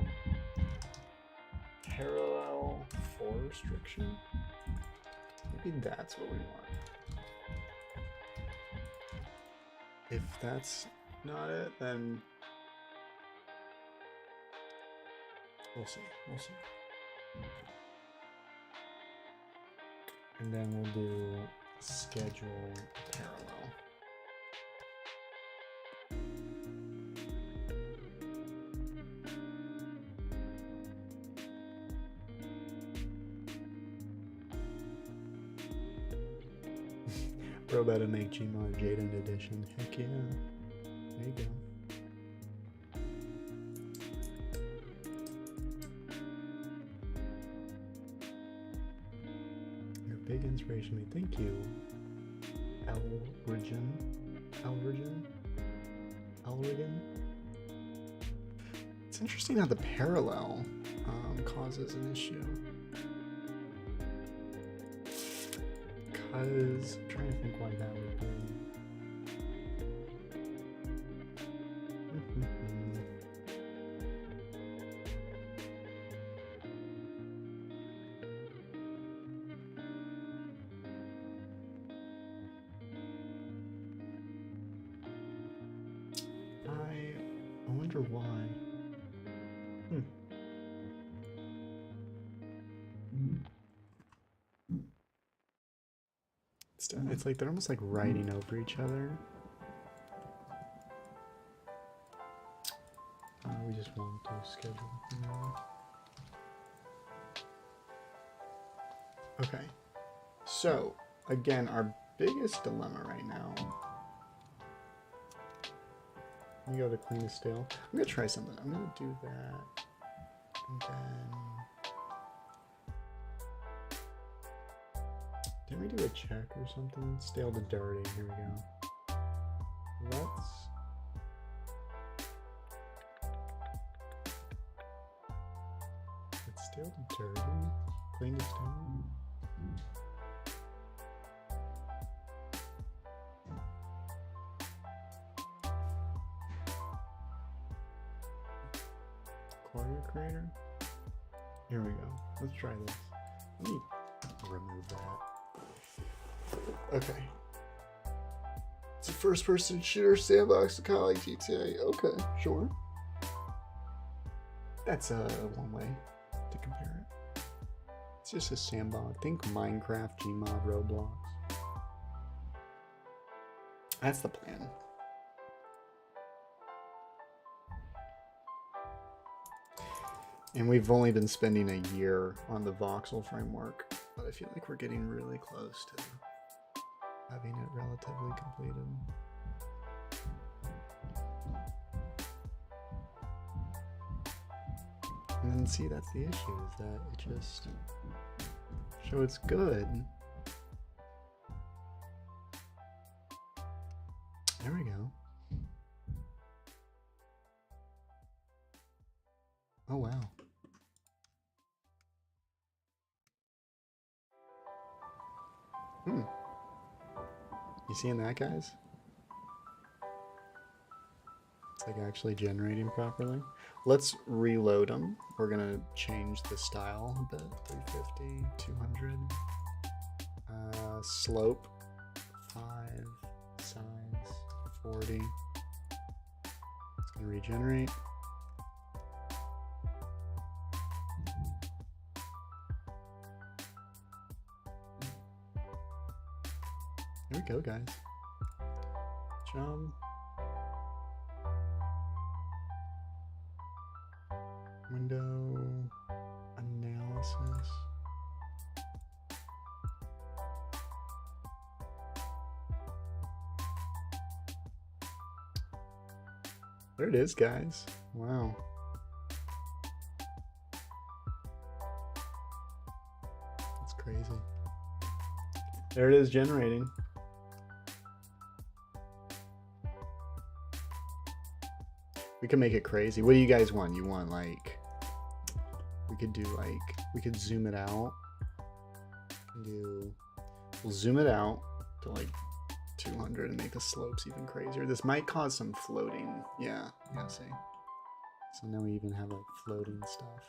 parallel for restriction. Maybe that's what we want. If that's not it, then we'll see. We'll see. And then we'll do schedule parallel. We're about to make Gmod Jaden edition. Heck yeah. There you go. You're a big inspiration to me. Thank you. Elrigan. It's interesting how the parallel causes an issue. Because I'm trying to think why that would be. I wonder why. It's like they're almost like writing over each other. We just want to schedule. Okay. So, again, our biggest dilemma right now. Let me go to clean the stale. I'm going to try something. I'm going to do that. And then... Didn't we do a check or something? Stale to dirty. Here we go. Let's... It's stale to dirty. Clean to stale. Corner creator. Here we go. Let's try this. Let me remove that. Okay. It's a first-person shooter sandbox, kind of like GTA. Okay, sure. That's one way to compare it. It's just a sandbox. Think Minecraft, Gmod, Roblox. That's the plan. And we've only been spending a year on the Voxel framework, but I feel like we're getting really close to having it relatively completed. And then see, that's the issue, is that it just show it's good. There we go. Oh wow. You seeing that, guys? It's like actually generating properly. Let's reload them. We're gonna change the style a bit. 350, 200. Slope 5, size 40. It's gonna regenerate. Here we go, guys. Jump. Window analysis. There it is, guys. Wow. That's crazy. There it is generating. We can make it crazy. What do you guys want? You want like, we could do like, we could zoom it out. We'll zoom it out to like 200 and make the slopes even crazier. This might cause some floating. Yeah, see. So now we even have like floating stuff.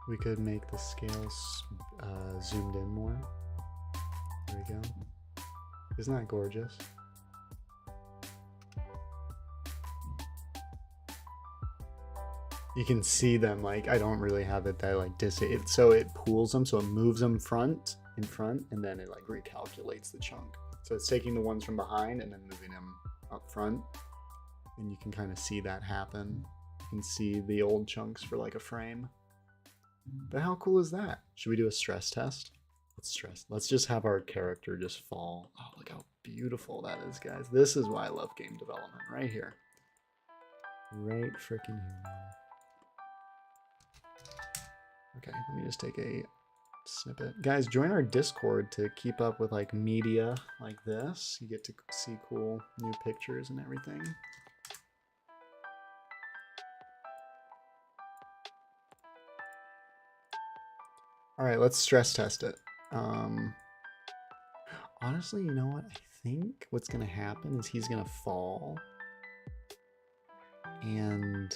We could make the scales zoomed in more. There we go. Isn't that gorgeous? You can see them, like, I don't really have it that like so it pools them, so it moves them in front, and then it like recalculates the chunk. So it's taking the ones from behind and then moving them up front, and you can kind of see that happen. You can see the old chunks for like a frame. But how cool is that? Should we do a stress test? Let's just have our character just fall. Oh, look how beautiful that is, guys. This is why I love game development, right here. Right freaking here, man. Okay, let me just take a snippet. Guys, join our Discord to keep up with like media like this. You get to see cool new pictures and everything. All right, let's stress test it. Honestly, you know what? I think what's gonna happen is he's gonna fall. And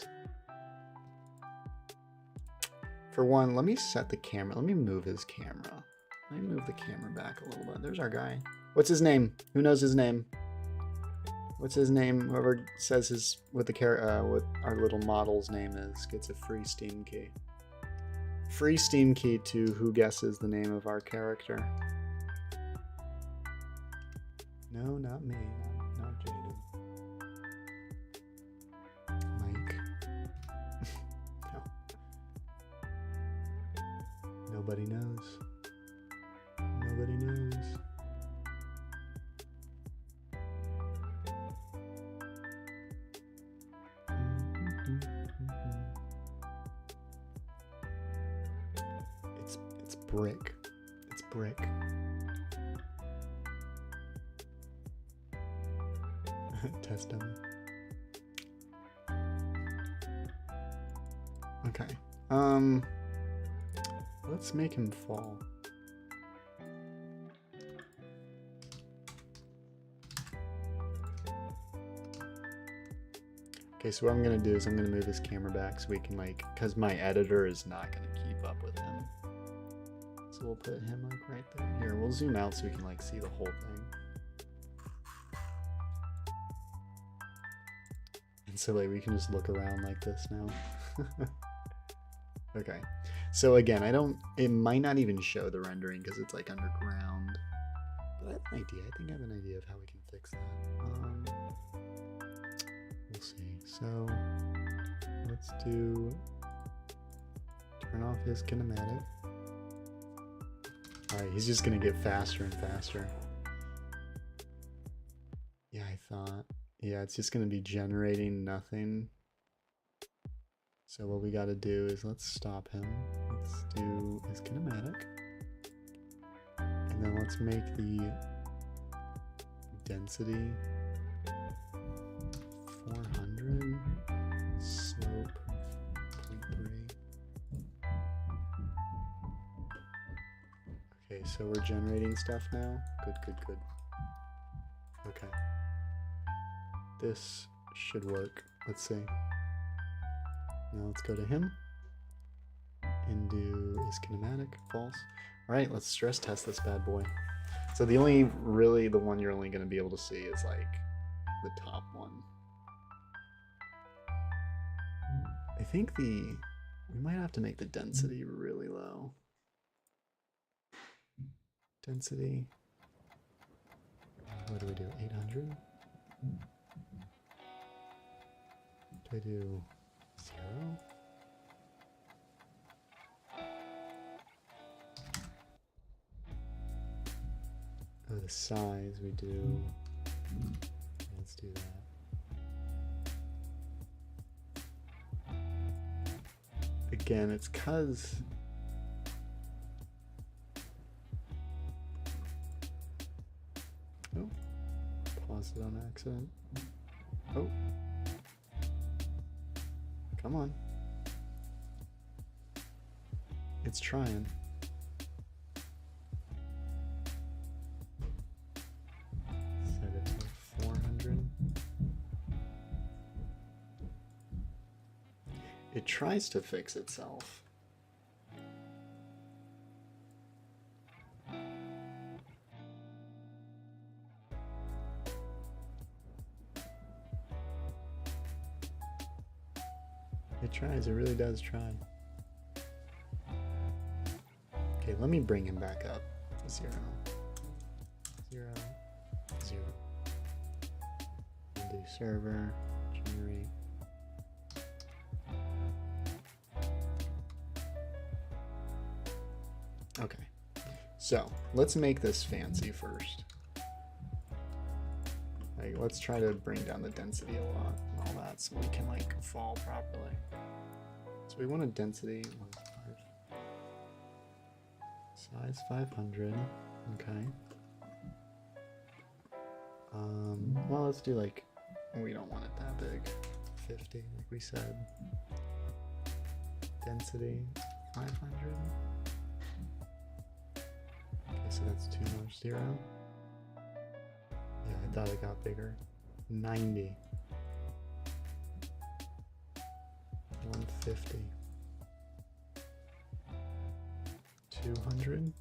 for one, let me set the camera. Let me move his camera. Let me move the camera back a little bit. There's our guy. What's his name? Who knows his name? What's his name? Whoever says what our little model's name is gets a free Steam key. Free Steam key to who guesses the name of our character. No, not me. Not Jaden. Mike. No. Nobody knows. Nobody knows. It's brick. It's brick. Test dummy. Okay. Let's make him fall. Okay, so what I'm gonna do is I'm gonna move his camera back so we can like, cause my editor is not gonna keep up with him. So we'll put him like right there. Here, we'll zoom out so we can like see the whole thing. And so like we can just look around like this now. Okay. So again, it might not even show the rendering because it's like underground. But I have an idea. I think I have an idea of how we can fix that. We'll see. So let's turn off his kinematic. Alright, he's just gonna get faster and faster. Yeah, I thought. Yeah, it's just gonna be generating nothing. So what we gotta do is let's stop him. Let's do his kinematic. And then let's make the density 400, slope 0.3. Okay, so we're generating stuff now. Good. Okay. This should work. Let's see. Now let's go to him and do his kinematic, false. All right, let's stress test this bad boy. So the one you're only going to be able to see is like the top one. I think we might have to make the density really low. Density, what do we do, 800? Do I do 0? Oh, the size we do. Let's do that. Again, it's because Oh, pause it on accident. Oh, come on. It's trying. Set it to 400. It tries to fix itself. It tries, it really does try. Okay, let me bring him back up. 0, 0, 0. Undo server, generate. Okay, so let's make this fancy first. Like, let's try to bring down the density a lot and all that so we can like fall properly. So we want a density size 500. Okay. Well, let's do like, we don't want it that big. 50, like we said. Density 500. Okay, so that's too much. 0. Yeah, I thought it got bigger. 90. 150. 200.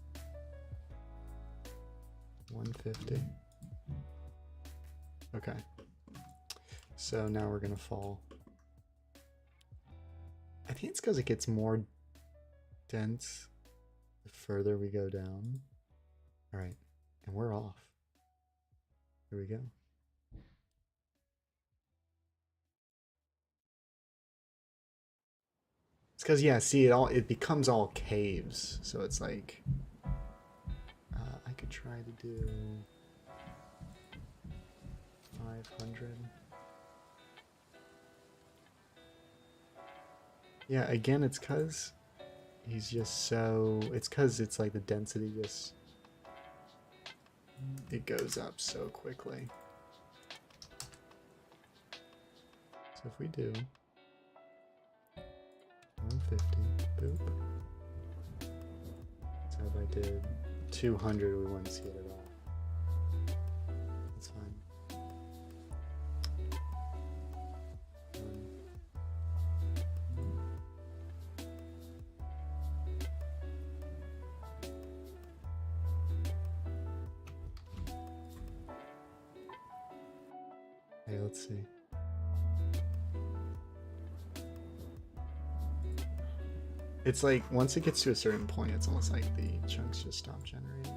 150. Okay. So now we're gonna fall. I think it's because it gets more dense the further we go down. All right, and we're off. Here we go. It's because, yeah, see, it becomes all caves. So it's like, I could try to do 500. Yeah, again, it's because he's just so, it's because it's like the density just, it goes up so quickly. So if we do 150, boop. So if I did 200, we wouldn't see it at all. That's fine. Hey, let's see. It's like, once it gets to a certain point, it's almost like the chunks just stop generating.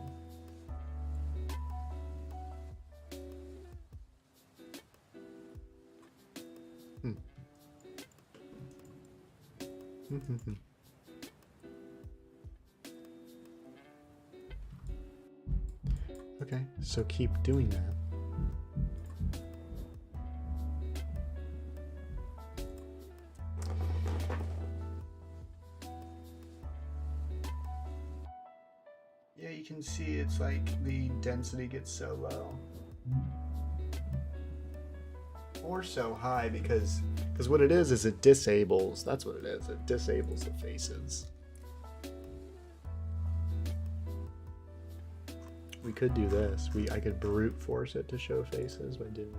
Okay, so keep doing that. Yeah, you can see it's like the density gets so low. Or so high because what it is it disables, that's what it is, it disables the faces. We could do this. I could brute force it to show faces by doing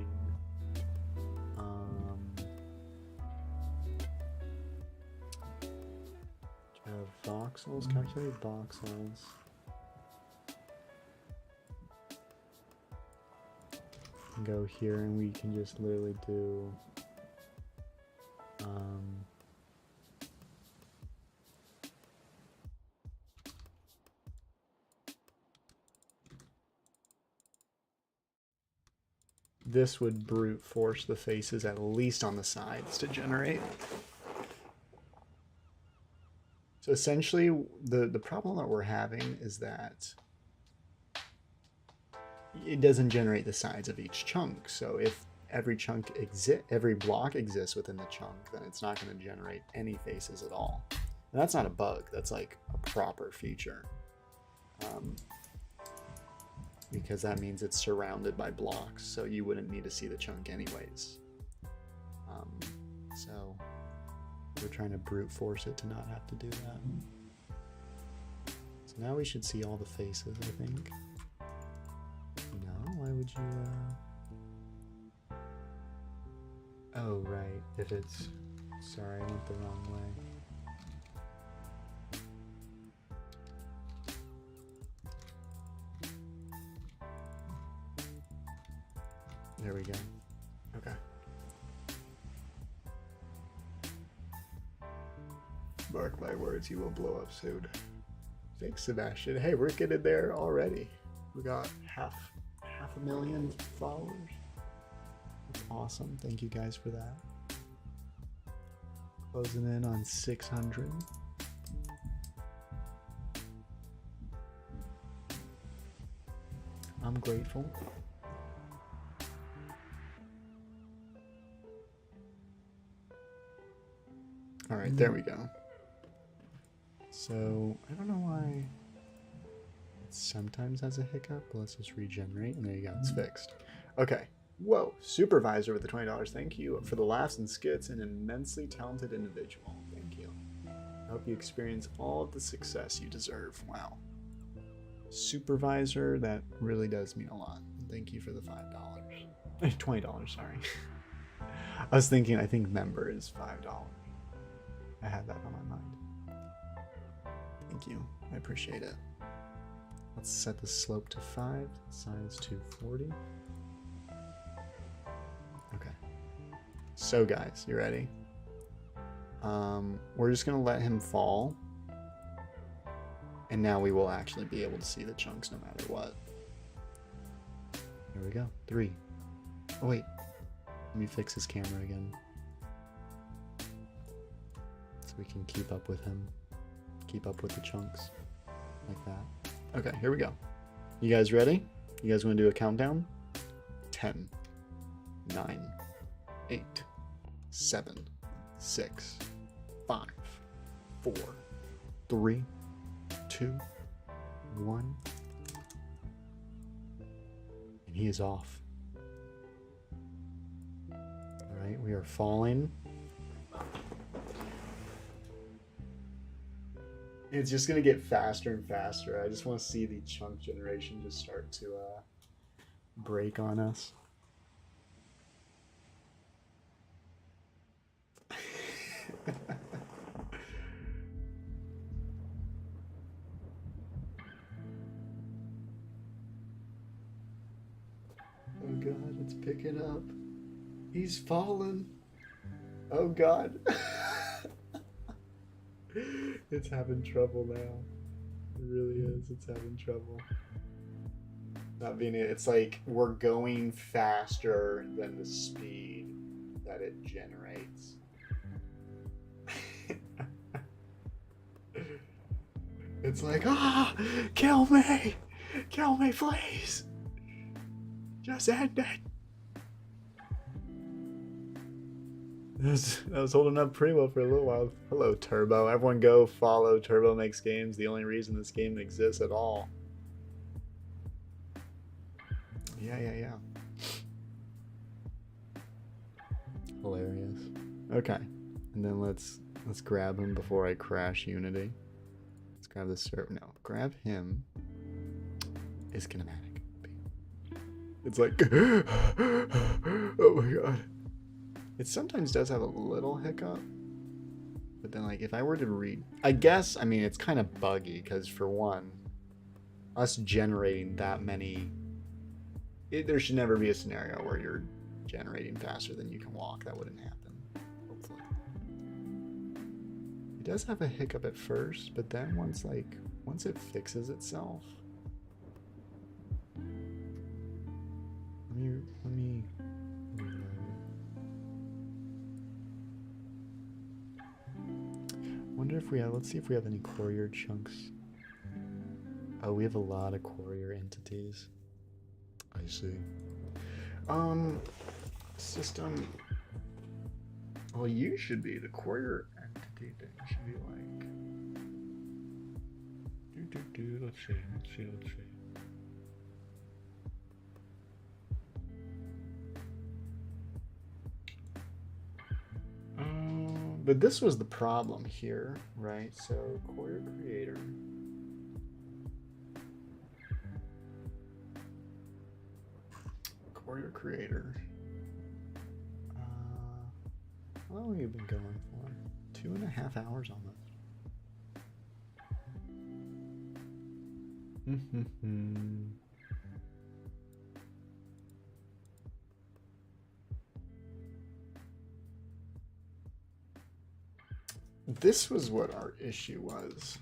voxels, calculate voxels. Go here and we can just literally do this would brute force the faces at least on the sides to generate. So essentially the problem that we're having is that it doesn't generate the sides of each chunk. So if every block exists within the chunk, then it's not going to generate any faces at all. And that's not a bug. That's like a proper feature. because that means it's surrounded by blocks, so you wouldn't need to see the chunk anyways. So we're trying to brute force it to not have to do that. So now we should see all the faces, I think. No, why would you? Oh, right. If it's... Sorry, I went the wrong way. There we go. Okay. Mark my words, you will blow up soon. Thanks, Sebastian. Hey, we're getting there already. We got half a million followers. That's awesome. Thank you guys for that. Closing in on 600. I'm grateful. All right, there we go. So, I don't know why it sometimes has a hiccup, but let's just regenerate, and there you go, it's fixed. Okay, whoa, supervisor with the $20. Thank you for the laughs and skits, an immensely talented individual. Thank you. I hope you experience all of the success you deserve. Wow. Supervisor, that really does mean a lot. Thank you for the $5. $20, sorry. I was thinking, I think member is $5. I had that on my mind. Thank you. I appreciate it. Let's set the slope to 5, size to 40. Okay. So guys, you ready? We're just gonna let him fall. And now we will actually be able to see the chunks no matter what. Here we go. 3. Oh wait. Let me fix his camera again. So we can keep up with him. Keep up with the chunks. Like that. Okay, here we go. You guys ready? You guys want to do a countdown? 10, 9, 8, 7, 6, 5, 4, 3, 2, 1. And he is off. Alright, we are falling. It's just gonna get faster and faster. I just want to see the chunk generation just start to break on us. Oh god, it's picking up. He's fallen. Oh god. It's having trouble now. It really is. It's having trouble. Not being it. It's like we're going faster than the speed that it generates. It's like, ah, kill me, please. Just end it. That was holding up pretty well for a little while. Hello, Turbo. Everyone go follow Turbo Makes Games. The only reason this game exists at all. Yeah. Hilarious. Okay. And then let's grab him before I crash Unity. Let's grab the server. No, grab him is kinematic. It's like, oh my god. It sometimes does have a little hiccup, but then like if I were to read, I guess, I mean, it's kind of buggy because for one, us generating that many, there should never be a scenario where you're generating faster than you can walk. That wouldn't happen, hopefully. It does have a hiccup at first, but then once it fixes itself, let me wonder if we have, let's see if we have any courier chunks. Oh, we have a lot of courier entities. I see. System. Well, you should be the courier entity thing. Should be like. Let's see. But this was the problem here, right? So core creator. Core creator. How long have you been going for? 2.5 hours almost. This was what our issue was.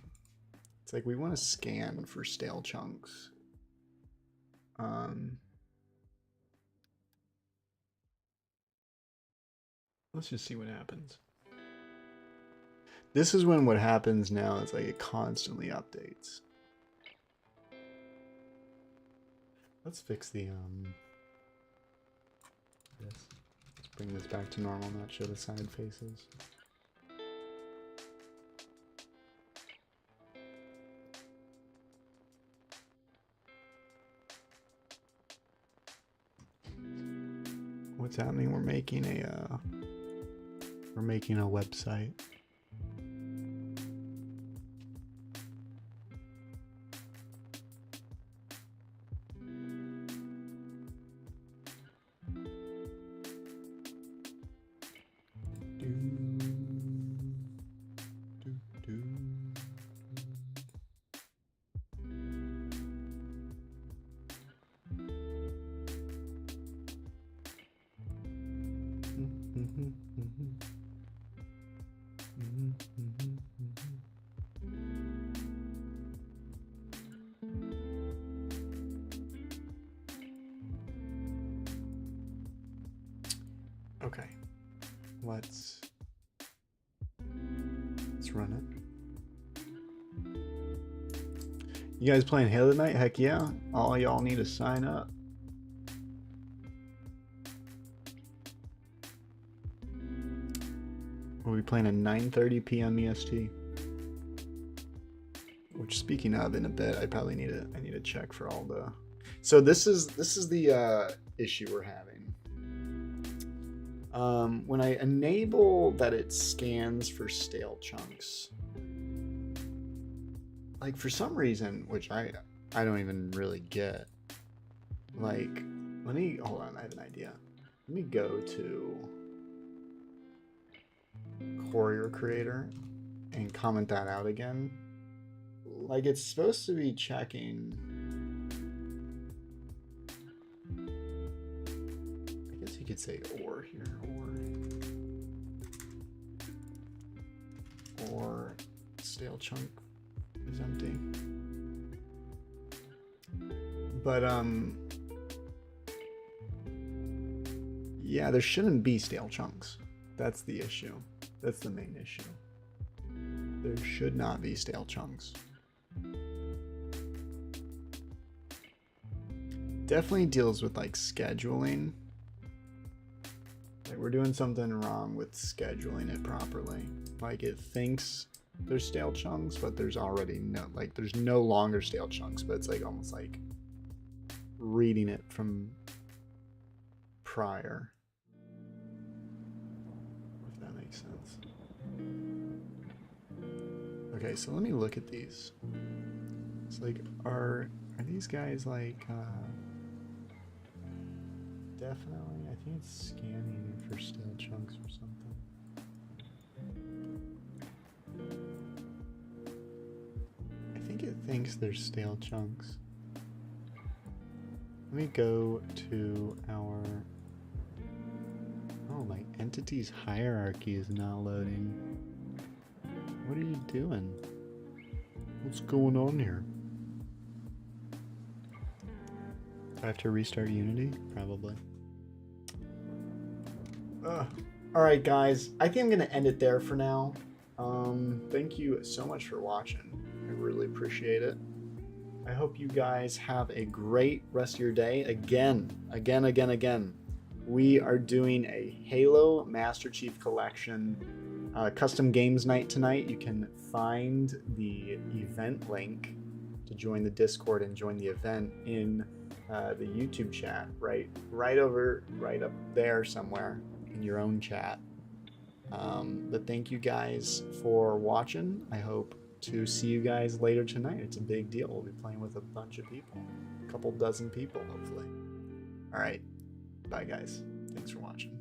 It's like we want to scan for stale chunks. Let's just see what happens. This is when what happens now is like it constantly updates. Let's fix the this. Let's bring this back to normal, not show the side faces. What's happening? We're making a website. Okay, let's run it. You guys playing Halo tonight? Heck yeah! All y'all need to sign up. We'll be playing at 9:30 p.m. EST. Which, speaking of, in a bit, I need to check for all the. So this is the issue we're having. When I enable that it scans for stale chunks, like for some reason, which I don't even really get, like, hold on, I have an idea. Let me go to Courier Creator and comment that out again. Like, it's supposed to be checking. I guess you could say or here, or stale chunk is empty. But yeah, there shouldn't be stale chunks. That's the issue. That's the main issue. There should not be stale chunks. Definitely deals with like scheduling. Like we're doing something wrong with scheduling it properly. Like it thinks there's stale chunks, but there's already there's no longer stale chunks, but it's like almost like reading it from prior. If that makes sense. Okay, so let me look at these. It's like, are these guys like definitely, I think it's scanning for stale chunks or something. I think it thinks there's stale chunks. Let me go to our, oh, my entities hierarchy is not loading. What are you doing? What's going on here? Do I have to restart Unity? Probably. Alright guys, I think I'm going to end it there for now. Thank you so much for watching. I really appreciate it. I hope you guys have a great rest of your day. Again, we are doing a Halo Master Chief Collection custom games night tonight. You can find the event link to join the Discord and join the event in the YouTube chat, right up there somewhere in your own chat. But thank you guys for watching. I hope to see you guys later tonight. It's a big deal. We'll be playing with a bunch of people, a couple dozen people, hopefully. All right. Bye, guys. Thanks for watching.